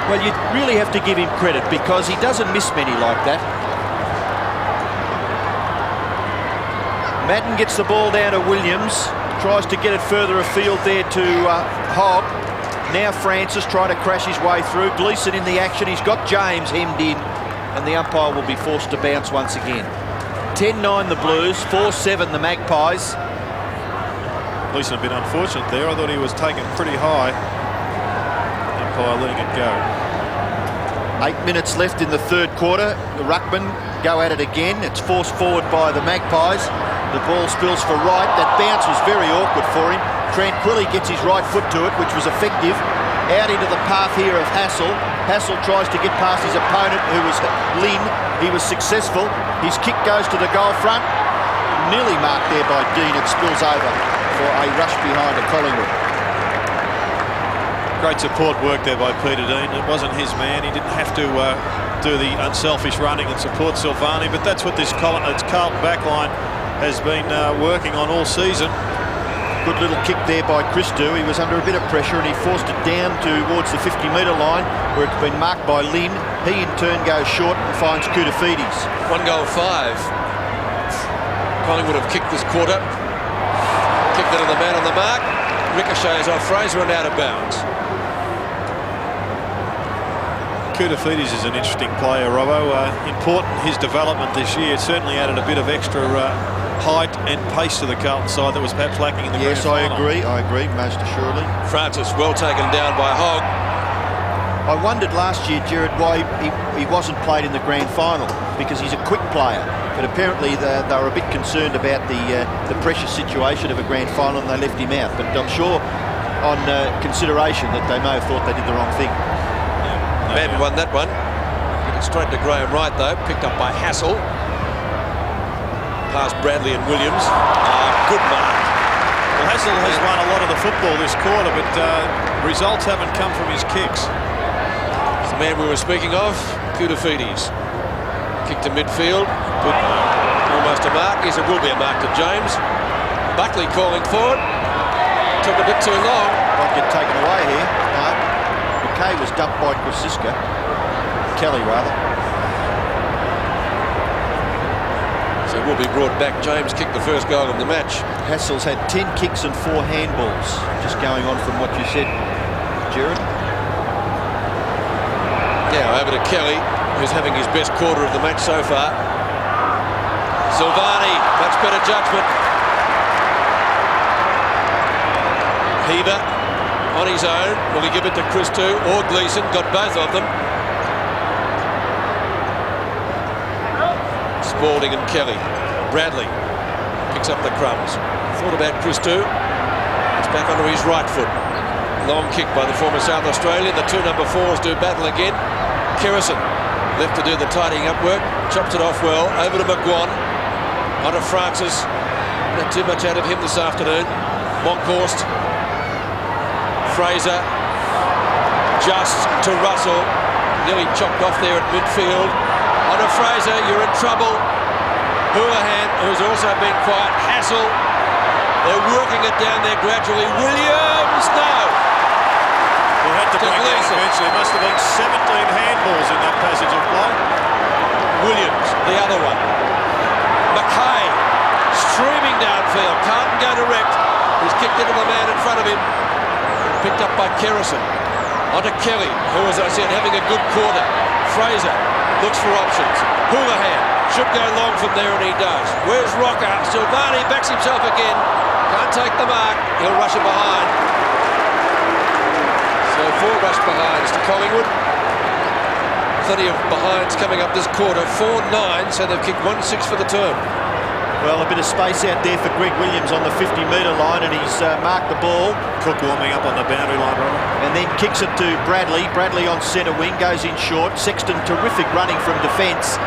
well, you really have to give him credit because he doesn't miss many like that. Madden gets the ball down to Williams, tries to get it further afield there to Hogg. Now Francis trying to crash his way through. Gleeson in the action, he's got James hemmed in, and the umpire will be forced to bounce once again. 10-9 the Blues, 4-7 the Magpies. Gleeson a bit unfortunate there. I thought he was taken pretty high. Umpire letting it go. 8 minutes left in the third quarter. The Ruckman go at it again. It's forced forward by the Magpies. The ball spills for Wright. That bounce was very awkward for him. Tranquilli gets his right foot to it, which was effective. Out into the path here of Hassel. Hassel tries to get past his opponent, who was Lynn. He was successful. His kick goes to the goal front. Nearly marked there by Dean. It spills over for a rush behind a Collingwood. Great support work there by Peter Dean. It wasn't his man. He didn't have to do the unselfish running and support Silvani, but that's what this Carlton backline has been working on all season. Good little kick there by Christou. He was under a bit of pressure and he forced it down towards the 50-metre line where it's been marked by Lynn. He in turn goes short and finds Koutafidis. 1 goal 5. Collingwood have kicked this quarter. Kicked it to the man on the mark. Ricochets off Fraser and out of bounds. Koutafidis is an interesting player, Robbo. Important his development this year. Certainly added a bit of extra height and pace to the Carlton side that was perhaps lacking in the grand final. Yes, I agree, most assuredly. Francis well taken down by Hogg. I wondered last year, Jared, why he wasn't played in the grand final, because he's a quick player. But apparently they were a bit concerned about the pressure situation of a grand final and they left him out. But I'm sure on consideration that they may have thought they did the wrong thing. Madden won that one. Get it straight to Graham Wright though, picked up by Hassel. Past Bradley and Williams. Good mark. Well, Hassel has won a lot of the football this quarter, but results haven't come from his kicks. It's the man we were speaking of, Koutafidis. Kick to midfield. Good. Almost a mark. Yes, it will be a mark to James. Buckley calling forward. Took a bit too long. Might get taken away here. No. McKay was dumped by Krasiska. Kelly, rather. So it will be brought back. James kicked the first goal of the match. Hassel's had 10 kicks and 4 handballs. Just going on from what you said, Jared. Yeah, over to Kelly, who's having his best quarter of the match so far. Silvani, much better judgment. Heaver on his own. Will he give it to Christou or Gleeson? Got both of them. Spalding and Kelly. Bradley picks up the crumbs. Thought about Christou. It's back onto his right foot. Long kick by the former South Australian. The two number 4s do battle again. Kerrison left to do the tidying up work. Chops it off well. Over to McGuan. Onto Francis. Not too much out of him this afternoon. Monkhorst. Fraser. Just to Russell. Nearly chopped off there at midfield. Onto Fraser. You're in trouble. Houlihan, who's also been quiet. Hassel. They're working it down there gradually. Williams, no. He had to break it eventually. It must have been 17 handballs in that passage of play. Williams, the other one. McKay, streaming downfield. Carlton go direct. He's kicked into the man in front of him. Picked up by Kerrison. Onto Kelly, who, as I said, having a good quarter. Fraser looks for options. Houlihan should go long from there, and he does. Where's Rocker? Silvani backs himself again. Can't take the mark. He'll rush it behind. So 4 rush behinds to Collingwood. Plenty of behinds coming up this quarter. 4-9, so they've kicked 1-6 for the term. Well, a bit of space out there for Greg Williams on the 50-metre line, and he's marked the ball. Cook warming up on the boundary line, Robert. And then kicks it to Bradley. Bradley on centre wing, goes in short. Sexton terrific running from defence.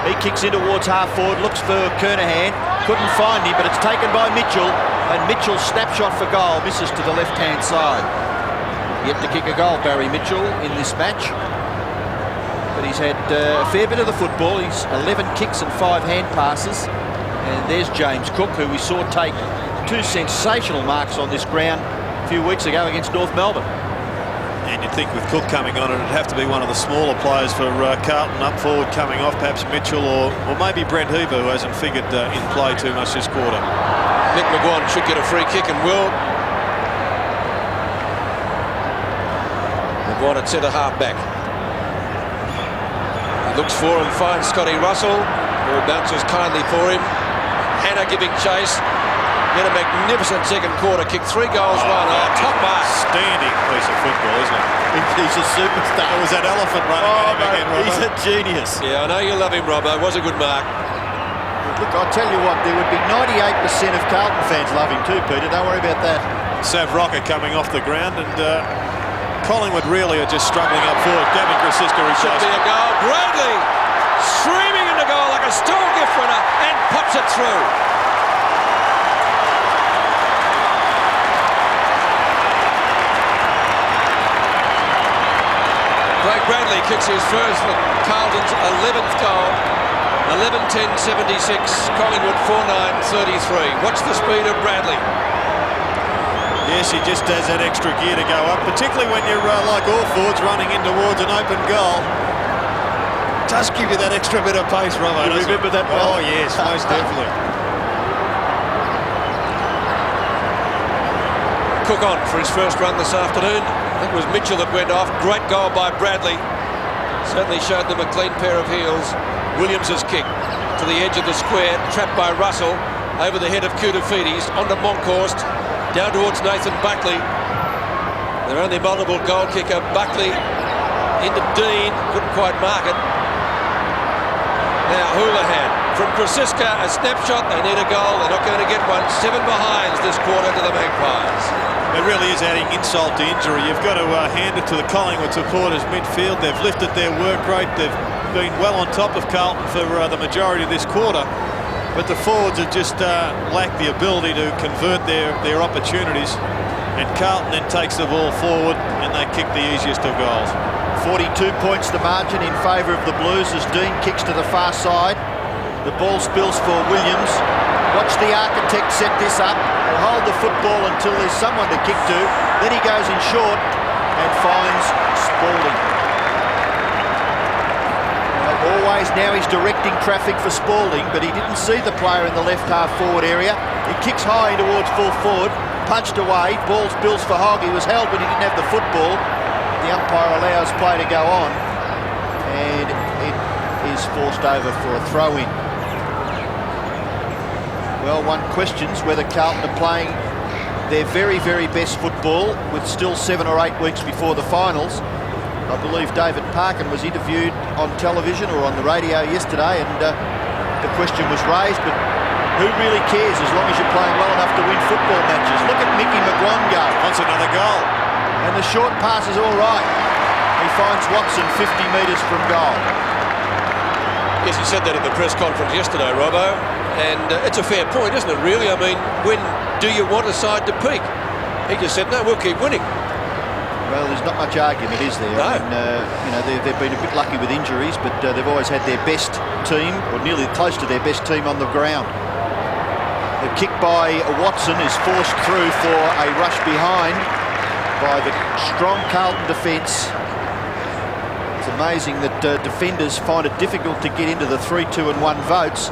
He kicks in towards half forward, looks for Kernahan. Couldn't find him, but it's taken by Mitchell. And Mitchell's snapshot for goal misses to the left-hand side. Yet to kick a goal, Barry Mitchell, in this match. But he's had a fair bit of the football. He's 11 kicks and 5 hand passes. And there's James Cook, who we saw take 2 sensational marks on this ground a few weeks ago against North Melbourne. And you'd think with Cook coming on, it'd have to be one of the smaller players for Carlton up forward coming off, perhaps Mitchell or maybe Brent Hoover, who hasn't figured in play too much this quarter. Nick McGuan should get a free kick and will. McGuan at centre half back. He looks for and finds Scotty Russell, who bounces kindly for him. Hannah giving chase. Had a magnificent second quarter. Kicked 3 goals, 1. Top mark. Standing piece of football, isn't it? He's a superstar. It was that elephant running at him again, Robbo. He's a genius. Yeah, I know you love him, Robbo. It was a good mark. Look, I'll tell you what, there would be 98% of Carlton fans love him too, Peter. Don't worry about that. Sav Rocker coming off the ground, and Collingwood really are just struggling up forward. Gavin Grisiska Should be a goal. Bradley streaming into goal like a stall gift winner and pops it through. Blake Bradley kicks his first for Carlton's 11th goal. 11-10-76. Collingwood 4-9-33. Watch the speed of Bradley. Yes, he just has that extra gear to go up, particularly when you're like all forwards running in towards an open goal. It does give you that extra bit of pace, Robbo. You remember that well? Oh, yes, most definitely. Cook on for his first run this afternoon. I think it was Mitchell that went off. Great goal by Bradley. Certainly showed them a clean pair of heels. Williams' kick to the edge of the square, trapped by Russell, over the head of Koutoufides, onto Monkhorst, down towards Nathan Buckley. They're only multiple goal kicker. Buckley into Dean, couldn't quite mark it. Now Houlihan from Grisiska, a snapshot. They need a goal. They're not going to get one. 7 behinds this quarter to the Magpies. It really is adding insult to injury. You've got to hand it to the Collingwood supporters midfield. They've lifted their work rate. They've been well on top of Carlton for the majority of this quarter. But the forwards have just lacked the ability to convert their opportunities. And Carlton then takes the ball forward and they kick the easiest of goals. 42 points the margin in favour of the Blues as Dean kicks to the far side. The ball spills for Williams. Watch the architect set this up. He'll hold the football until there's someone to kick to. Then he goes in short and finds Spalding. Always now he's directing traffic for Spalding, but he didn't see the player in the left half forward area. He kicks high towards full forward, punched away, ball spills for Hogg. He was held but he didn't have the football. The umpire allows play to go on and it is forced over for a throw-in. Well, one questions whether Carlton are playing their very, very best football with still 7 or 8 weeks before the finals. I believe David Parkin was interviewed on television or on the radio yesterday, and the question was raised, but who really cares as long as you're playing well enough to win football matches? Look at Mickey McGuan go. Wants another goal. And the short pass is all right. He finds Watson 50 metres from goal. Yes, he said that at the press conference yesterday, Robbo, and it's a fair point, isn't it, really? I mean, when do you want a side to peak? He just said, no, we'll keep winning. Well, there's not much argument, is there? No. I mean, they've been a bit lucky with injuries, but they've always had their best team, or nearly close to their best team, on the ground. The kick by Watson is forced through for a rush behind by the strong Carlton defence. It's amazing that defenders find it difficult to get into the 3, 2 and 1 votes,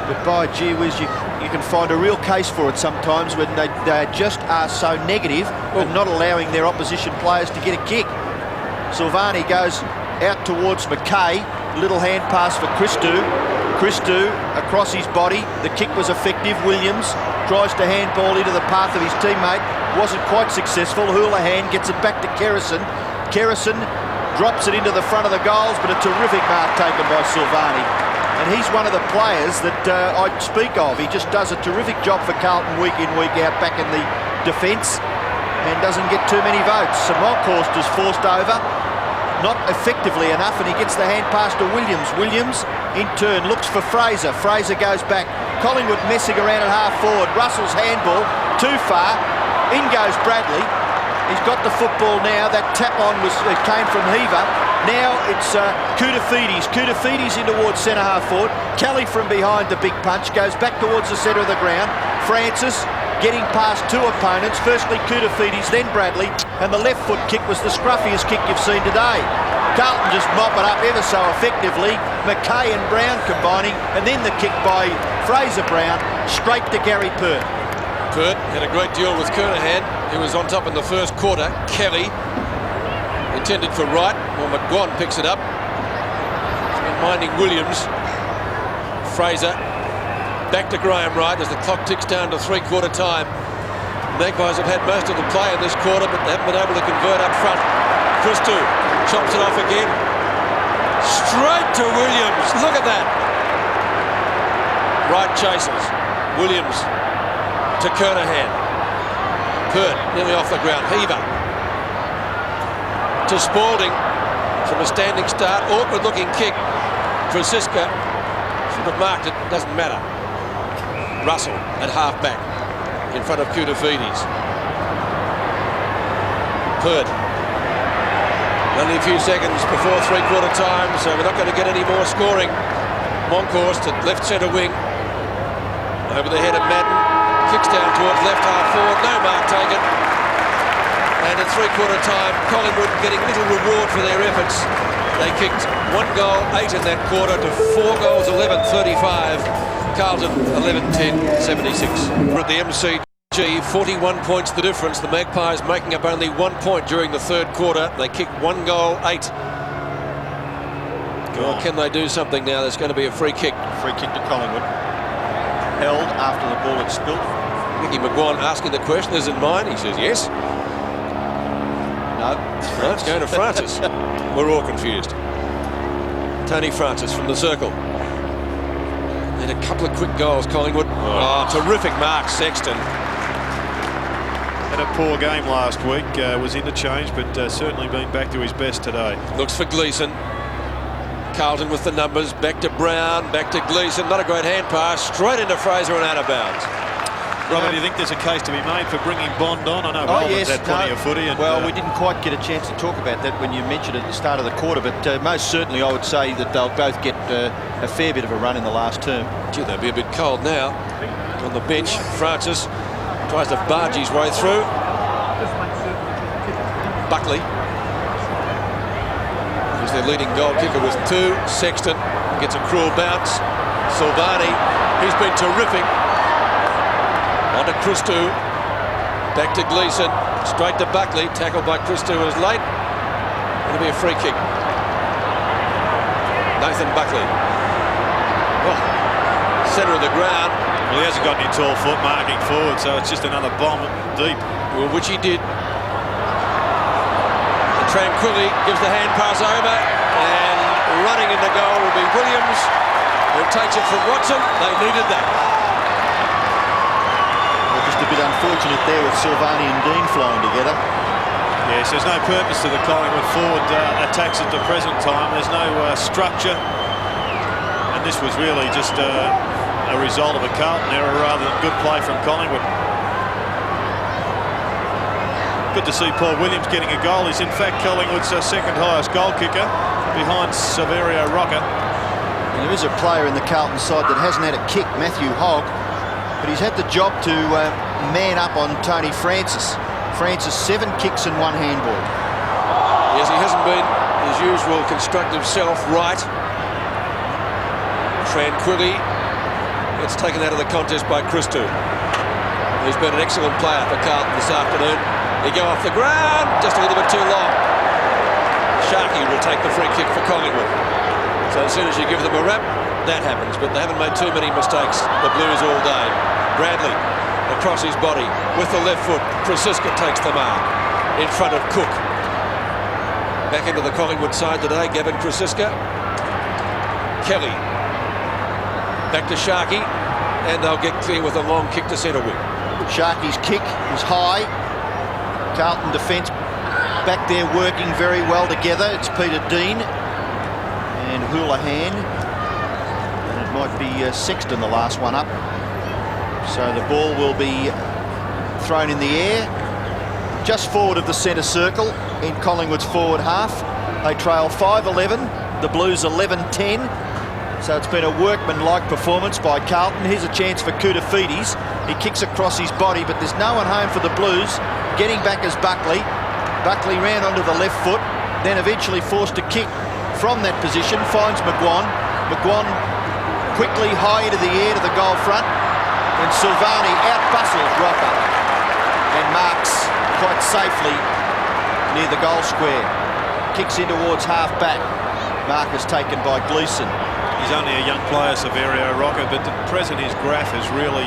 but by gee whiz, you can find a real case for it sometimes when they just are so negative and not allowing their opposition players to get a kick. Silvani goes out towards McKay, little hand pass for Christou. Christou across his body, the kick was effective. Williams tries to handball into the path of his teammate, wasn't quite successful. Houlihan gets it back to Kerrison. Kerrison drops it into the front of the goals, but a terrific mark taken by Silvani. And he's one of the players that I speak of. He just does a terrific job for Carlton week in, week out, back in the defence, and doesn't get too many votes. St Monkhorst is forced over, not effectively enough, and he gets the hand pass to Williams. Williams, in turn, looks for Fraser. Fraser goes back. Collingwood messing around at half forward. Russell's handball, too far. In goes Bradley. He's got the football now. That tap on came from Heaver. Now it's Koutafidis. Koutafidis in towards centre half forward. Kelly from behind the big punch goes back towards the centre of the ground. Francis getting past two opponents. Firstly Koutafidis, then Bradley, and the left foot kick was the scruffiest kick you've seen today. Carlton just mop it up ever so effectively. McKay and Brown combining, and then the kick by Fraser Brown straight to Gary Pert. Pert had a great deal with Kernahan, who was on top in the first quarter. Kelly intended for Wright, well, McGuan picks it up. He's been minding Williams. Fraser back to Graham Wright as the clock ticks down to three-quarter time. Magpies have had most of the play in this quarter, but they haven't been able to convert up front. Christou chops it off again. Straight to Williams. Look at that. Wright chases. Williams to Kernahan. Pert nearly off the ground. Heaver to Spalding from a standing start. Awkward looking kick. Francisca should have marked it. Doesn't matter. Russell at half back in front of Koutafidis. Pert. Only a few seconds before three-quarter time, so we're not going to get any more scoring. Monkhorst at left centre wing. Over the head of Madden. Kicks down towards left half forward. No mark taken. And at three-quarter time, Collingwood getting little reward for their efforts. They kicked 1 goal, 8 in that quarter to 4 goals, 11-35. Carlton 11-10, 76. We're at the MCG, 41 points the difference. The Magpies making up only 1 point during the third quarter. They kicked 1 goal, 8. Well, can they do something now? There's going to be a free kick. Free kick to Collingwood. Held after the ball had spilt. Mickey McGuan asking the question, is it mine? He says yes. No, it's going to Francis. We're all confused. Tony Francis from the circle. And a couple of quick goals, Collingwood. Oh, terrific mark, Sexton. Had a poor game last week, was interchanged, but certainly been back to his best today. Looks for Gleeson. Carlton with the numbers, back to Brown, back to Gleeson. Not a great hand pass, straight into Fraser and out of bounds. Robert, do you think there's a case to be made for bringing Bond on? I know Bond's had plenty of footy. And, well, we didn't quite get a chance to talk about that when you mentioned it at the start of the quarter, but most certainly I would say that they'll both get a fair bit of a run in the last term. Gee, they'll be a bit cold now. On the bench, Francis tries to barge his way through. Buckley is their leading goal kicker with 2. Sexton gets a cruel bounce. Silvani, he's been terrific. On to Christou, back to Gleeson, straight to Buckley, tackled by Christou was late. It'll be a free kick. Nathan Buckley. Oh, centre of the ground. Well, he hasn't got any tall foot marking forward, so it's just another bomb deep. Well, which he did. And Tranquilli gives the hand pass over, and running in the goal will be Williams, who and takes it from Watson. They needed that. Well, just a bit unfortunate there with Silvani and Dean flying together. Yes, there's no purpose to the Collingwood forward attacks at the present time. There's no structure. And this was really just a result of a Carlton error rather than good play from Collingwood. Good to see Paul Williams getting a goal. He's in fact Collingwood's second highest goal kicker behind Saverio Rocker. And there is a player in the Carlton side that hasn't had a kick, Matthew Hogg, but he's had the job to man up on Tony Francis. Francis 7 kicks and 1 handball. Yes, he hasn't been his usual constructive self, right. Tranquilly gets taken out of the contest by Christou. He's been an excellent player for Carlton this afternoon. He go off the ground, just a little bit too long. Sharkey will take the free kick for Collingwood. So as soon as you give them a rap, that happens. But they haven't made too many mistakes, the Blues, all day. Bradley across his body with the left foot. Krasiska takes the mark in front of Cook. Back into the Collingwood side today, Gavin Krasiska. Kelly. Back to Sharkey, and they'll get clear with a long kick to centre wing. Sharkey's kick is high. Carlton defence back there working very well together. It's Peter Dean and Houlihan. And it might be Sexton, the last one up. So the ball will be thrown in the air just forward of the centre circle in Collingwood's forward half. They trail 5-11, the Blues 11-10. So it's been a workman-like performance by Carlton. Here's a chance for Koutafidis. He kicks across his body, but there's no one home for the Blues. Getting back is Buckley. Buckley ran onto the left foot, then eventually forced to kick from that position. Finds McGuan. McGuan quickly high into the air to the goal front. And Silvani out-bustles Rocker and marks quite safely near the goal square. Kicks in towards half-back. Mark is taken by Gleeson. He's only a young player, Saverio Rocker, but at present his graph is really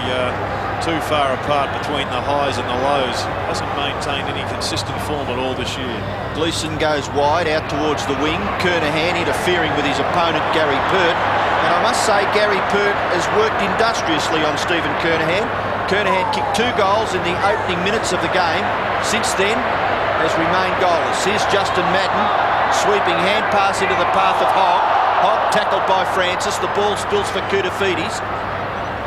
too far apart between the highs and the lows. Hasn't maintained any consistent form at all this year. Gleeson goes wide out towards the wing. Kernahan interfering with his opponent, Gary Pert. And I must say, Gary Pert has worked industriously on Stephen Kernahan. Kernahan kicked 2 goals in the opening minutes of the game. Since then, has remained goalless. Here's Justin Madden, sweeping hand pass into the path of Hogg. Hogg tackled by Francis. The ball spills for Koutafidis.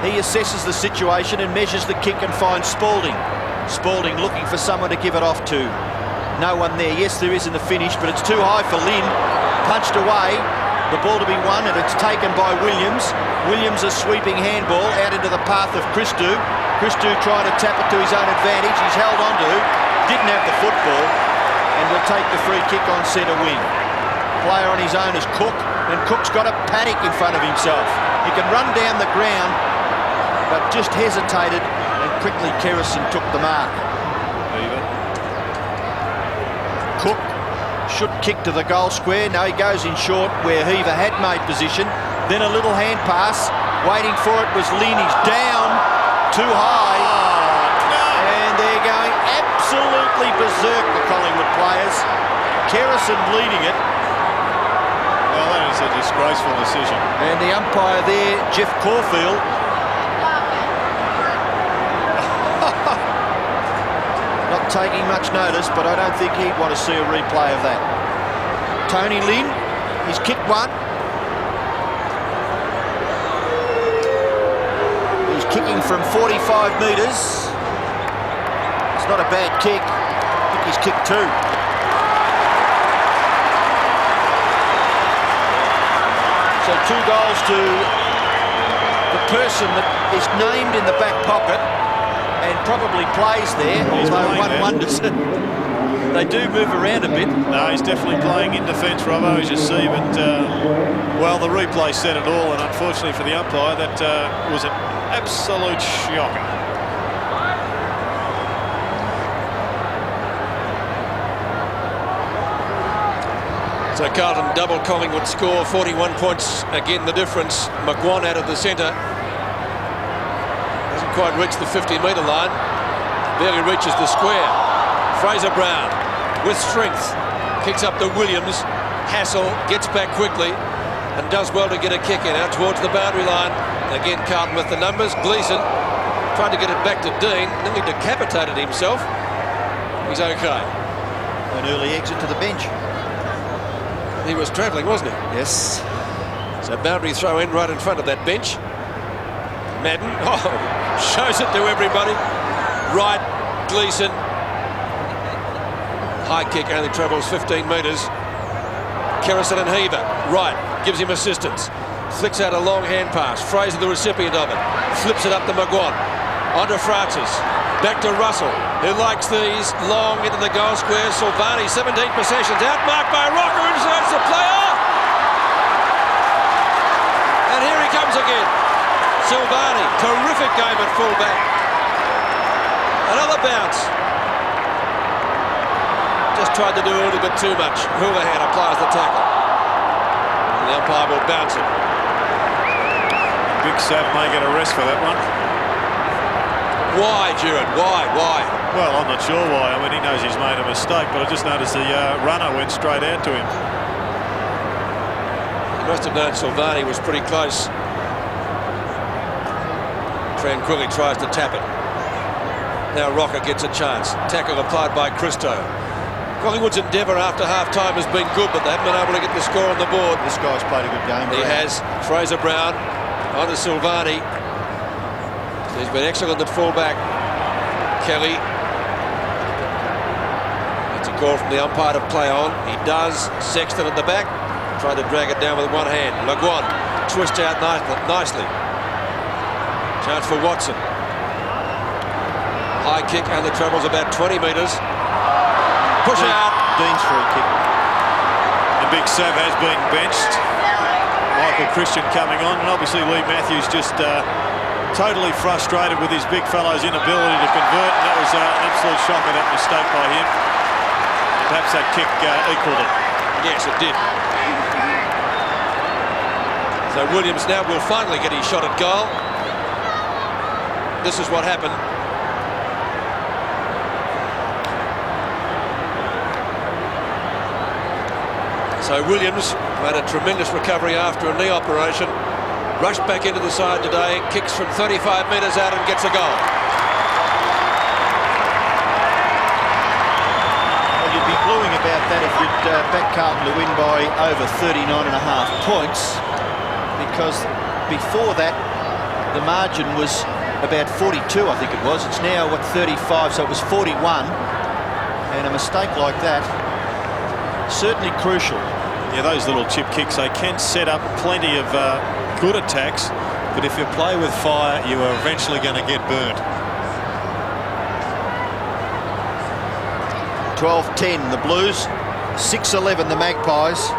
He assesses the situation and measures the kick and finds Spalding. Spalding looking for someone to give it off to. No one there. Yes, there is in the finish, but it's too high for Lynn. Punched away. The ball to be won, and it's taken by Williams. Williams a sweeping handball out into the path of Christou. Christou trying to tap it to his own advantage. He's held onto. Didn't have the football, and will take the free kick on centre wing. Player on his own is Cook, and Cook's got a panic in front of himself. He can run down the ground, but just hesitated, and quickly Kerrison took the mark. Cook should kick to the goal square. No, he goes in short where Heaver had made position. Then a little hand pass. Waiting for it was Lynn. He's down too high. And they're going absolutely berserk, the Collingwood players. Kerrison leading it. Well, that is a disgraceful decision. And the umpire there, Jeff Caulfield, not taking much notice, but I don't think he'd want to see a replay of that. Tony Lynn, he's kicked one. He's kicking from 45 metres. It's not a bad kick. I think he's kicked 2. So 2 goals to the person that is named in the back pocket and probably plays there, although one wonders. They do move around a bit. No, he's definitely playing in defence, Robbo, as you see, but, well, the replay said it all, and unfortunately for the umpire, that was an absolute shocker. So Carlton double Collingwood score, 41 points, again the difference. McGuan out of the centre. Hasn't quite reached the 50-metre line. Barely reaches the square. Fraser Brown with strength. Kicks up to Williams. Hassel gets back quickly. and does well to get a kick in out towards the boundary line. Again, Carlton with the numbers. Gleeson tried to get it back to Dean, nearly decapitated himself. He's okay. An early exit to the bench. He was travelling, wasn't he? Yes. So boundary throw in right in front of that bench. Madden, shows it to everybody. Right, Gleeson. High kick only travels 15 metres. Kerrison and Heaver, right, gives him assistance. Flicks out a long hand pass. Fraser, the recipient of it, flips it up to McGuan. Onto Francis. Back to Russell, who likes these long into the goal square. Silvani, 17 possessions, outmarked by Rocker, inserts the player. And here he comes again. Silvani, terrific game at fullback. Another bounce. Just tried to do a little bit too much. Houlihan applies the tackle. And the umpire will bounce it. Big Sav may get a rest for that one. Why, Jared? Why? Well, I'm not sure why. I mean, he knows he's made a mistake, but I just noticed the runner went straight out to him. He must have known Silvani was pretty close. Tranquilly tries to tap it. Now Rocker gets a chance. Tackle applied by Christo. Collingwood's endeavour after half-time has been good, but they haven't been able to get the score on the board. This guy's played a good game. He has. Fraser Brown onto Silvani. He's been excellent at fullback. Kelly. It's a call from the umpire to play on. He does. Sexton at the back. Tried to drag it down with one hand. McGuan twists out nicely. Chance for Watson. High kick and the travels about 20 metres. Push out. Dean's free kick. And Big Sav has been benched. Michael Christian coming on, and obviously Lee Matthews just totally frustrated with his big fellow's inability to convert, and that was an absolute shocker, that mistake by him. And perhaps that kick equalled it. Yes, it did. So Williams now will finally get his shot at goal. This is what happened. So Williams made a tremendous recovery after a knee operation. Rushed back into the side today, kicks from 35 metres out and gets a goal. Well, you'd be gluing about that if you'd back Carlton to win by over 39.5 points, because before that the margin was about 42, I think it was. It's now, what, 35, so it was 41. And a mistake like that, certainly crucial. Yeah, those little chip kicks, they can set up plenty of good attacks, but if you play with fire, you are eventually going to get burnt. 12-10 the Blues, 6-11 the Magpies.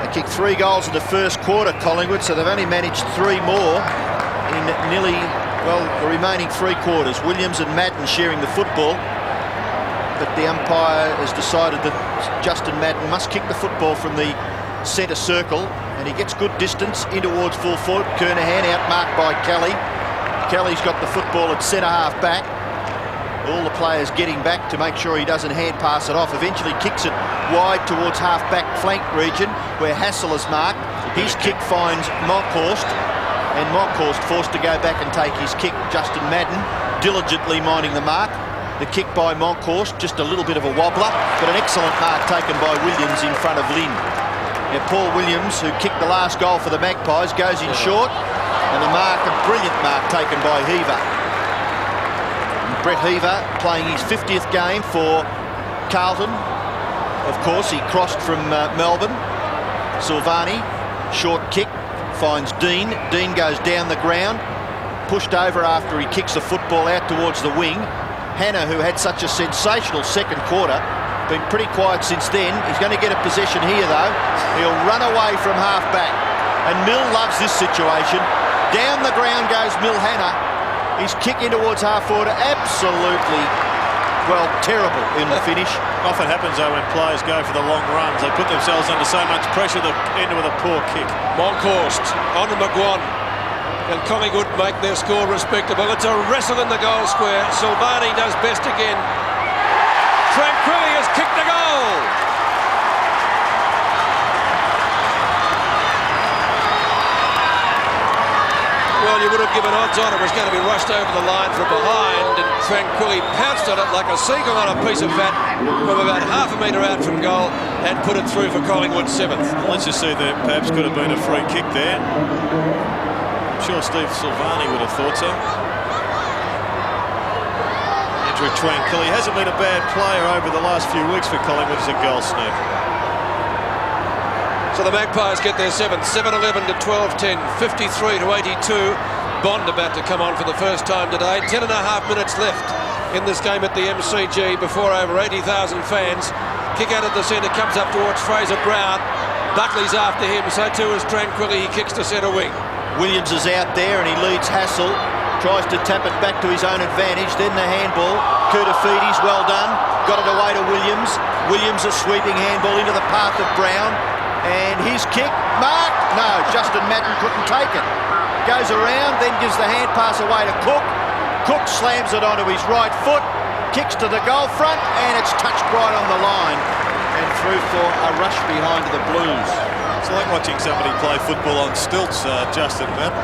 They kicked 3 goals in the first quarter, Collingwood, so they've only managed 3 more in nearly, well, the remaining 3 quarters. Williams and Madden sharing the football, but the umpire has decided that Justin Madden must kick the football from the centre circle, and he gets good distance in towards full forward. Kernahan outmarked by Kelly. Kelly's got the football at centre half back. All the players getting back to make sure he doesn't hand pass it off. Eventually kicks it wide towards half back flank region where Hassel is marked. His kick finds Monkhorst, and Monkhorst forced to go back and take his kick. Justin Madden diligently minding the mark. The kick by Monkhorst, just a little bit of a wobbler, but an excellent mark taken by Williams in front of Lynn. Now Paul Williams, who kicked the last goal for the Magpies, goes in short, and a brilliant mark taken by Heaver. And Brett Heaver playing his 50th game for Carlton. Of course, he crossed from Melbourne. Silvani, short kick, finds Dean. Dean goes down the ground, pushed over after he kicks the football out towards the wing. Hannah, who had such a sensational second quarter, been pretty quiet since then. He's going to get a possession here, though. He'll run away from half-back. And Mill loves this situation. Down the ground goes Mill Hannah. He's kicking towards half-forward. Absolutely, well, terrible in the finish. Often happens, though, when players go for the long runs. They put themselves under so much pressure they end with a poor kick. Monkhorst onto McGuan. And Collingwood make their score respectable. It's a wrestle in the goal square. Silvani does best again. Tranquilli has kicked the goal. well, you would have given odds on it was going to be rushed over the line from behind, and Tranquilli pounced on it like a seagull on a piece of fat from about half a metre out from goal and put it through for Collingwood 7th. Let's just see that perhaps could have been a free kick there. I'm sure Steve Silvani would have thought so. Andrew Tranquilli hasn't been a bad player over the last few weeks for Collingwood as a goal sniff. So the Magpies get their 7th, 7-11 to 12-10, 53 to 82. Bond about to come on for the first time today. 10.5 minutes left in this game at the MCG before over 80,000 fans. Kick out of the centre, comes up towards Fraser Brown. Buckley's after him, so too is Tranquilli. He kicks to centre wing. Williams is out there and he leads Hassel. Tries to tap it back to his own advantage. Then the handball. Koutafidis, well done. Got it away to Williams. Williams a sweeping handball into the path of Brown. And his kick, marked. No, Justin Madden couldn't take it. Goes around, then gives the hand pass away to Cook. Cook slams it onto his right foot, kicks to the goal front, and it's touched right on the line. And through for a rush behind the Blues. It's like watching somebody play football on stilts, Justin Madden.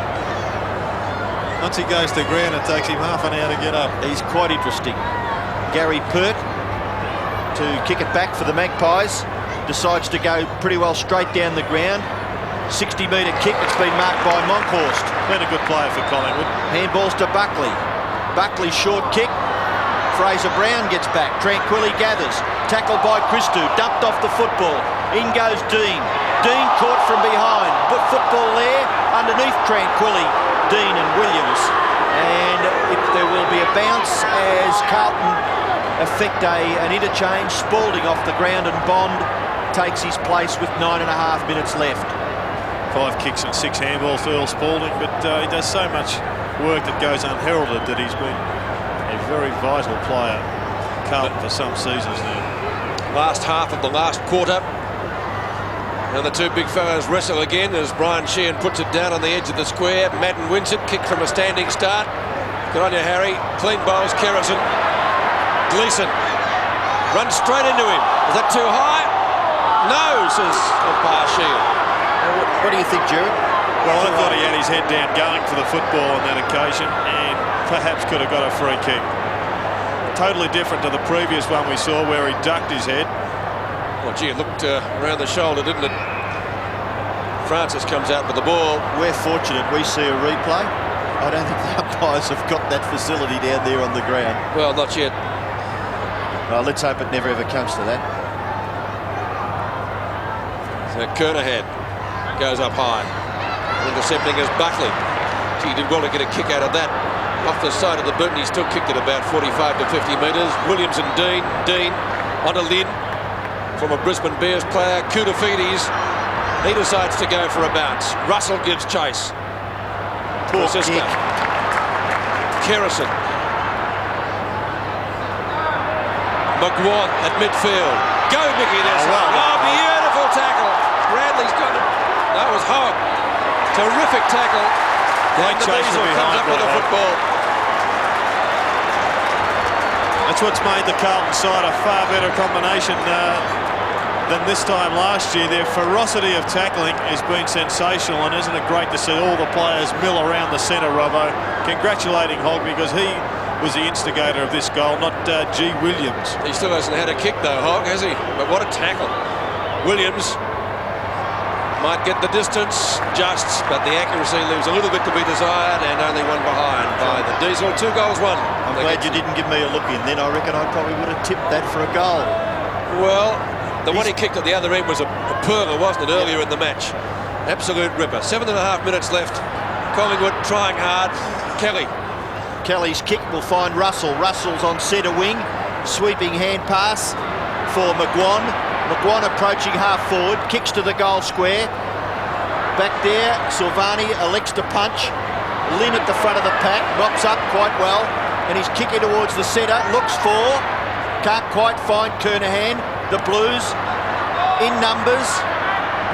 Once he goes to ground, it takes him half an hour to get up. He's quite interesting. Gary Pert to kick it back for the Magpies. Decides to go pretty well straight down the ground. 60-metre kick. It's been marked by Monkhorst. Been a good player for Collingwood. Handballs to Buckley. Buckley short kick. Fraser Brown gets back. Tranquilli gathers. Tackled by Christou. Dumped off the football. In goes Dean. Dean caught from behind. But football there underneath Tranquilli, Dean and Williams. And there will be a bounce as Carlton effect an interchange. Spalding off the ground and Bond takes his place with 9.5 minutes left. 5 kicks and 6 handballs to Earl Spalding, but he does so much work that goes unheralded that he's been a very vital player, Carlton, for some seasons now. Last half of the last quarter. And the two big fellows wrestle again as Brian Sheehan puts it down on the edge of the square. Madden wins it, kick from a standing start. Good on you, Harry. Clean bowls, Kerrison. Gleeson runs straight into him. Is that too high? No, says umpire Sheehan. What do you think, Jared? Well, I thought he had his head down going for the football on that occasion and perhaps could have got a free kick. Totally different to the previous one we saw where he ducked his head. Well, gee, it looked around the shoulder, didn't it? Francis comes out with the ball. We're fortunate we see a replay. I don't think the umpires have got that facility down there on the ground. Well, not yet. Well, let's hope it never ever comes to that. So Kernahan goes up high. Intercepting is Buckley. He did well to get a kick out of that. Off the side of the boot, and he still kicked it about 45 to 50 metres. Williams and Dean. Dean onto Lynn from a Brisbane Bears player. Koutafidis. He decides to go for a bounce. Russell gives chase. Poor kick. Kerrison. McGuan at midfield. Go, Mickey, this one. Oh, beautiful tackle. Bradley's got it. That was Hogg. Terrific tackle. Great and the chase Diesel from comes behind up with the Hogg. football. That's what's made the Carlton side a far better combination than this time last year. Their ferocity of tackling has been sensational, and isn't it great to see all the players mill around the centre, Robbo. Congratulating Hogg, because he was the instigator of this goal, not G. Williams. He still hasn't had a kick though, Hogg, has he? But what a tackle. Williams might get the distance just, but the accuracy leaves a little bit to be desired, and only one behind by the Diesel. 2 goals, 1. I'm glad you didn't give me a look in then. I reckon I probably would have tipped that for a goal. Well, the one he kicked at the other end was a perler, wasn't it, earlier in the match? Absolute ripper. 7.5 minutes left. Collingwood trying hard. Kelly's kick will find Russell. Russell's on centre wing. Sweeping hand pass for McGuan. McGuan approaching half forward. Kicks to the goal square. Back there, Silvani elects to punch. Lynn at the front of the pack. Knocks up quite well. And he's kicking towards the centre. Looks for. Can't quite find Kernahan. The Blues in numbers.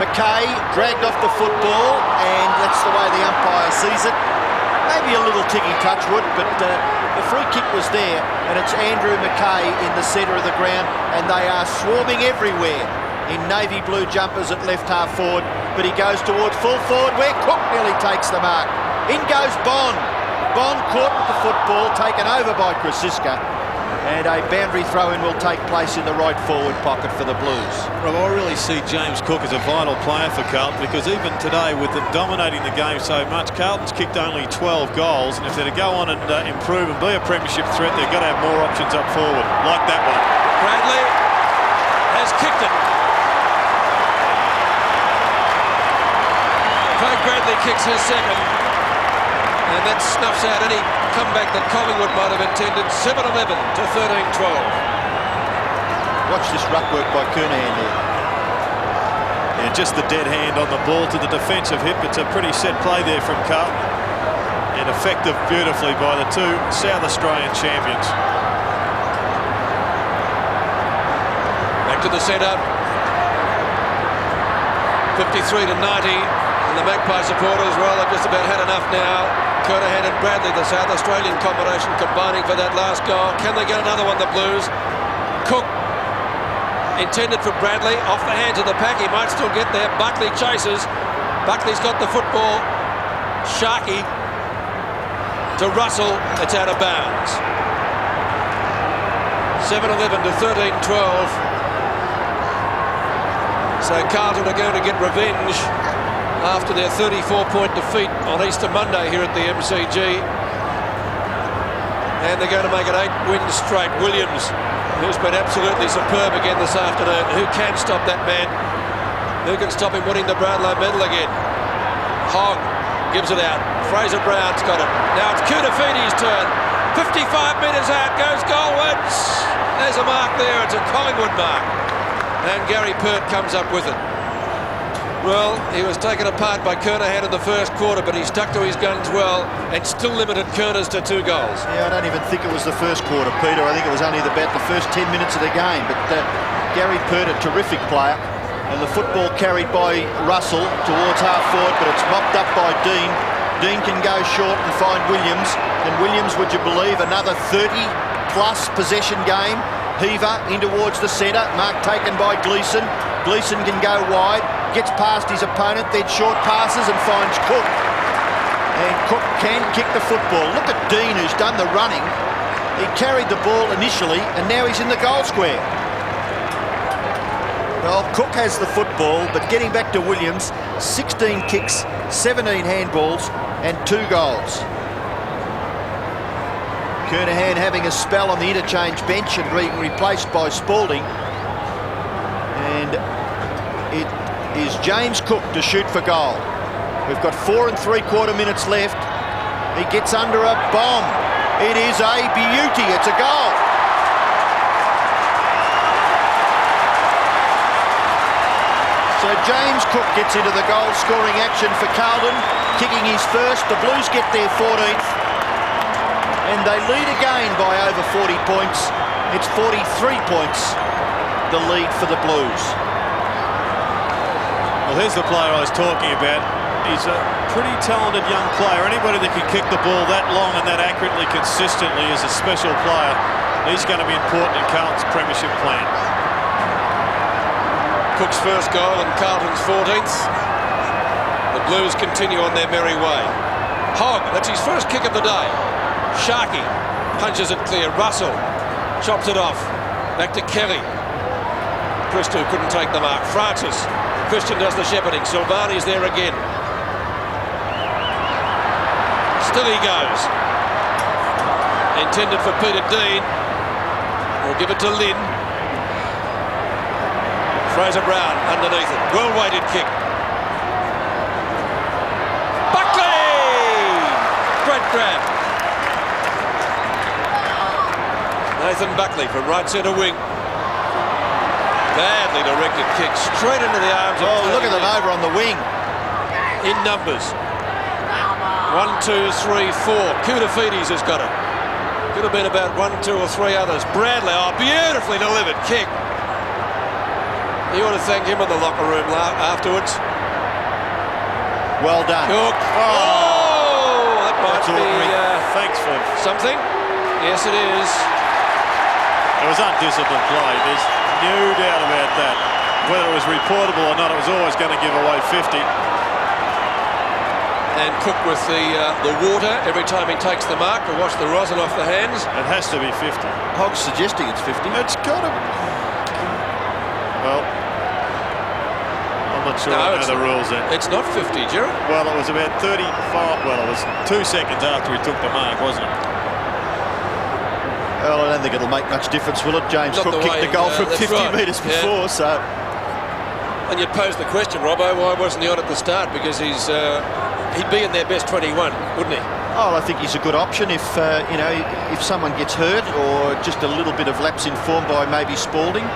McKay dragged off the football, and that's the way the umpire sees it. Maybe a little ticky touch, Wood, but the free kick was there, and it's Andrew McKay in the centre of the ground, and they are swarming everywhere in navy blue jumpers at left half forward, but he goes towards full forward where Cook nearly takes the mark. In goes Bond. Bond caught with the football, taken over by Krasiska. And a boundary throw-in will take place in the right forward pocket for the Blues. Rob, I really see James Cook as a vital player for Carlton, because even today, with them dominating the game so much, Carlton's kicked only 12 goals, and if they're to go on and improve and be a premiership threat, they've got to have more options up forward, like that one. Bradley has kicked it. Craig Bradley kicks his second, and that snuffs out any comeback that Collingwood might have intended. 7-11 to 13-12. Watch this ruck work by Kernahan there. Yeah, just the dead hand on the ball to the defensive hip. It's a pretty set play there from Carlton, and effective beautifully by the two South Australian champions. Back to the centre. 53 to 90. And the Magpie supporters, well, they've just about had enough now. Kernahan and Bradley, the South Australian combination, combining for that last goal. Can they get another one, the Blues? Cook intended for Bradley, off the hands of the pack. He might still get there. Buckley chases. Buckley's got the football. Sharkey to Russell. It's out of bounds. 7-11 to 13-12. So Carlton are going to get revenge after their 34-point defeat on Easter Monday here at the MCG. And they're going to make it 8 wins straight. Williams, who's been absolutely superb again this afternoon. Who can stop that man? Who can stop him winning the Brownlow medal again? Hogg gives it out. Fraser Brown's got it. Now it's Kudafini's turn. 55 metres out goes goalwards. There's a mark there. It's a Collingwood mark. And Gary Pert comes up with it. Well, he was taken apart by Kernahan in the first quarter, but he stuck to his guns well and still limited Kerners to 2 goals. Yeah, I don't even think it was the first quarter, Peter. I think it was only about the first 10 minutes of the game. But Gary Pert, a terrific player, and the football carried by Russell towards half forward, but it's mopped up by Dean. Dean can go short and find Williams. And Williams, would you believe, another 30-plus possession game. Heaver in towards the centre. Mark taken by Gleeson. Gleeson can go wide, gets past his opponent, then short passes and finds Cook. And Cook can kick the football. Look at Dean, who's done the running. He carried the ball initially, and now he's in the goal square. Well, Cook has the football, but getting back to Williams, 16 kicks, 17 handballs, and 2 goals. Kernahan having a spell on the interchange bench and being replaced by Spalding. And it is James Cook to shoot for goal. We've got 4 3/4 minutes left. He gets under a bomb. It is a beauty. It's a goal. So James Cook gets into the goal scoring action for Carlton, kicking his first. The Blues get their 14th. And they lead again by over 40 points. It's 43 points, the lead for the Blues. Well, here's the player I was talking about. He's a pretty talented young player. Anybody that can kick the ball that long and that accurately, consistently is a special player. He's going to be important in Carlton's premiership plan. Cook's first goal and Carlton's 14th. The Blues continue on their merry way. Hogg, that's his first kick of the day. Sharkey punches it clear. Russell chops it off. Back to Kelly. Christo couldn't take the mark. Francis. Christian does the shepherding. Silvani's there again. Still he goes. Intended for Peter Dean. We'll give it to Lynn. Fraser Brown underneath it. Well-weighted kick. Buckley! Great grab. Nathan Buckley from right centre wing. Badly directed kick straight into the arms of Oh, look at them over on the wing. in numbers. 1, 2, 3, 4. Kudafini's has got it. Could have been about 1, 2 or 3 others. Bradley, oh, beautifully delivered kick. You ought to thank him in the locker room afterwards. Well done. Cook. Oh, that might be Thanks for something. Yes, it is. It was undisciplined play. There's no doubt about that. Whether it was reportable or not, it was always going to give away 50. And Cook with the water every time he takes the mark to wash the rosin off the hands. It has to be 50. Hogg's suggesting it's 50. It's got to. Well, I'm not sure I know the rules then. It's not 50, Gerard. Well, it was about 35. Well, it was 2 seconds after he took the mark, wasn't it? Well, I don't think it'll make much difference, will it? James Cook kicked the goal from 50 metres before, so... And you'd pose the question, Robbo, why wasn't he on at the start? Because he'd be in their best 21, wouldn't he? Oh, I think he's a good option if, if someone gets hurt or just a little bit of lapse in form by maybe Spalding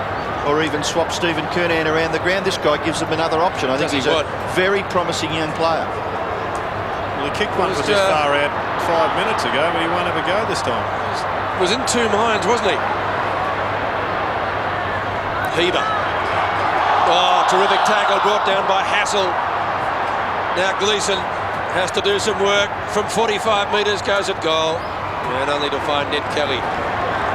or even swap Stephen Kernan around the ground. This guy gives them another option. I think he's a very promising young player. Well, he kicked one from this far out 5 minutes ago, but he won't have a go this time. Was in two minds, wasn't he? Heber. Oh, terrific tackle brought down by Hassel. Now Gleeson has to do some work. From 45 metres goes at goal. And only to find Ned Kelly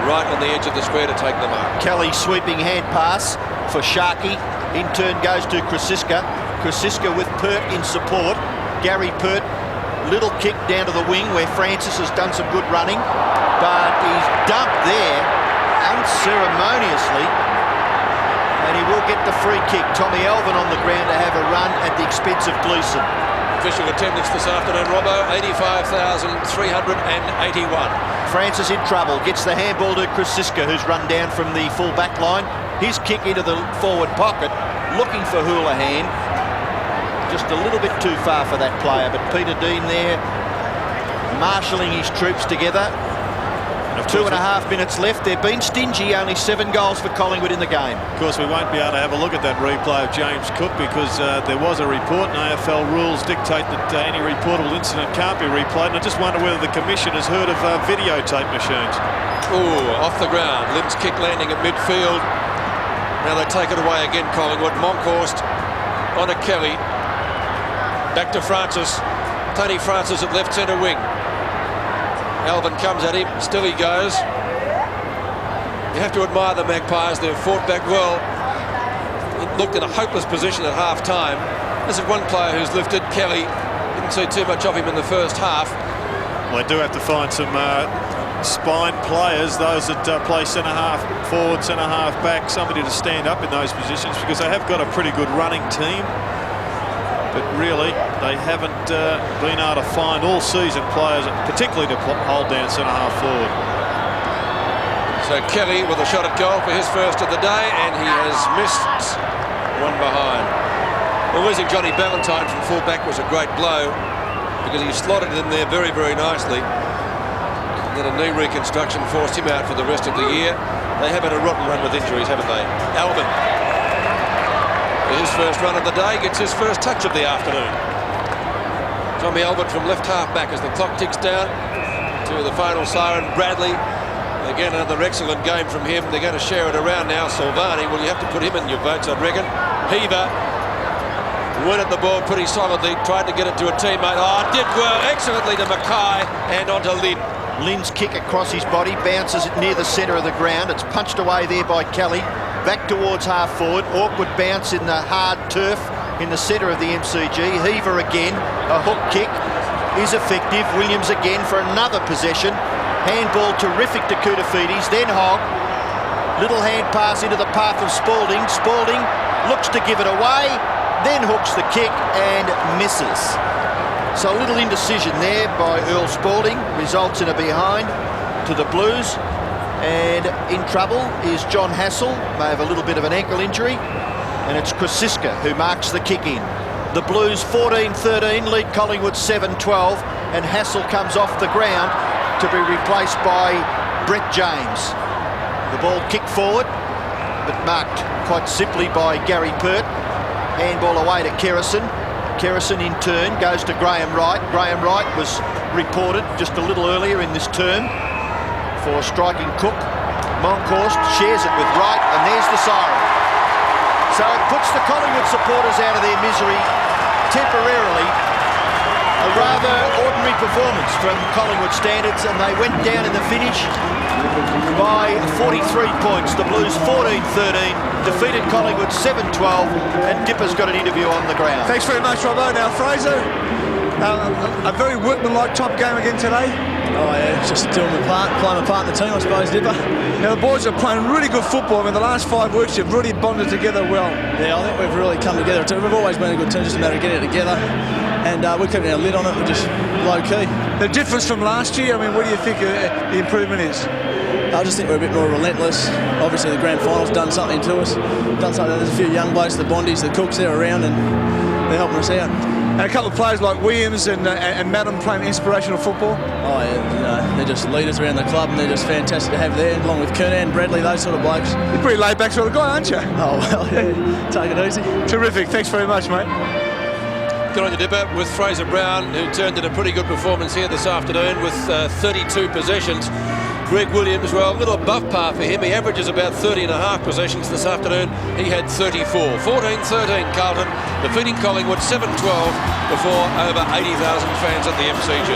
right on the edge of the square to take the mark. Kelly sweeping hand pass for Sharkey. In turn goes to Krasiska. Krasiska with Pert in support. Gary Pert, little kick down to the wing where Francis has done some good running. But he's dumped there unceremoniously. And he will get the free kick. Tommy Alvin on the ground to have a run at the expense of Gleeson. Official attendance this afternoon, Robbo, 85,381. Francis in trouble, gets the handball to Krasiska, who's run down from the full back line. His kick into the forward pocket, looking for Houlihan. Just a little bit too far for that player, but Peter Dean there, marshalling his troops together. 2.5 minutes left. They've been stingy, only 7 goals for Collingwood in the game. Of course, we won't be able to have a look at that replay of James Cook because there was a report, and AFL rules dictate that any reportable incident can't be replayed. And I just wonder whether the Commission has heard of videotape machines. Oh, off the ground. Lynn's kick landing at midfield. Now they take it away again, Collingwood. Monkhorst on to Kelly. Back to Francis. Tony Francis at left centre wing. Alvin comes at him, still he goes. You have to admire the Magpies, they've fought back well. It looked in a hopeless position at half-time. This is one player who's lifted, Kelly. Didn't see too much of him in the first half. Well, they do have to find some spine players, those that play centre-half forward, centre-half back, somebody to stand up in those positions because they have got a pretty good running team. But really, they haven't been able to find all season players, particularly to hold down centre-half forward. So Kelly with a shot at goal for his first of the day, and he has missed one behind. Well, losing Johnny Ballantyne from full-back was a great blow because he slotted it in there very, very nicely. And then a knee reconstruction forced him out for the rest of the year. They have had a rotten run with injuries, haven't they? Alvin. His first run of the day, gets his first touch of the afternoon. Tommy Albert from left half back as the clock ticks down to the final siren. Bradley, again another excellent game from him. They're going to share it around now. Silvani, well, you have to put him in your votes, I'd reckon. Heber went at the ball pretty solidly, tried to get it to a teammate. Oh, did well excellently to Mackay and onto Lynn. Lynn's kick across his body, bounces it near the centre of the ground. It's punched away there by Kelly. Back towards half forward, awkward bounce in the hard turf in the centre of the MCG. Heaver again, a hook kick is effective. Williams again for another possession. Handball terrific to Koutafidis, then Hogg. Little hand pass into the path of Spalding. Spalding looks to give it away, then hooks the kick and misses. So a little indecision there by Earl Spalding, results in a behind to the Blues. And in trouble is John Hassel, may have a little bit of an ankle injury, and it's Krasiska who marks the kick in. The Blues 14-13 lead Collingwood 7-12, and Hassel comes off the ground to be replaced by Brett James. The ball kicked forward, but marked quite simply by Gary Pert. Handball away to Kerrison. Kerrison in turn goes to Graham Wright. Graham Wright was reported just a little earlier in this term for striking Cook. Monkhorst shares it with Wright, and there's the siren. So it puts the Collingwood supporters out of their misery temporarily. A rather ordinary performance from Collingwood standards, and they went down in the finish by 43 points. The Blues 14-13 defeated Collingwood 7-12, and Dipper's got an interview on the ground. Thanks very much, Robbo. Now, Fraser, A very workmanlike type game again today. Oh yeah, just doing my part, playing my part in the team, I suppose, Dipper. Now the boys are playing really good football. I mean, the last 5 weeks you've really bonded together well. Yeah, I think we've really come together. We've always been a good team, just a matter of getting it together. And we're keeping our lid on it, we're just low-key. The difference from last year, I mean, what do you think the improvement is? I just think we're a bit more relentless. Obviously the grand final's done something to us. There's a few young blokes, the Bondies, the Cooks, they're around and they're helping us out. And a couple of players like Williams and Madden playing inspirational football. Oh yeah, they're just leaders around the club and they're just fantastic to have there, along with Kernan, Bradley, those sort of blokes. You're a pretty laid-back sort of guy, aren't you? Oh well, yeah, take it easy. Terrific, thanks very much, mate. Good on you, Dipper, with Fraser Brown, who turned in a pretty good performance here this afternoon with 32 possessions. Greg Williams, well, a little above par for him. He averages about 30.5 possessions this afternoon. He had 34. 14-13 Carlton, defeating Collingwood 7-12 before over 80,000 fans at the MCG.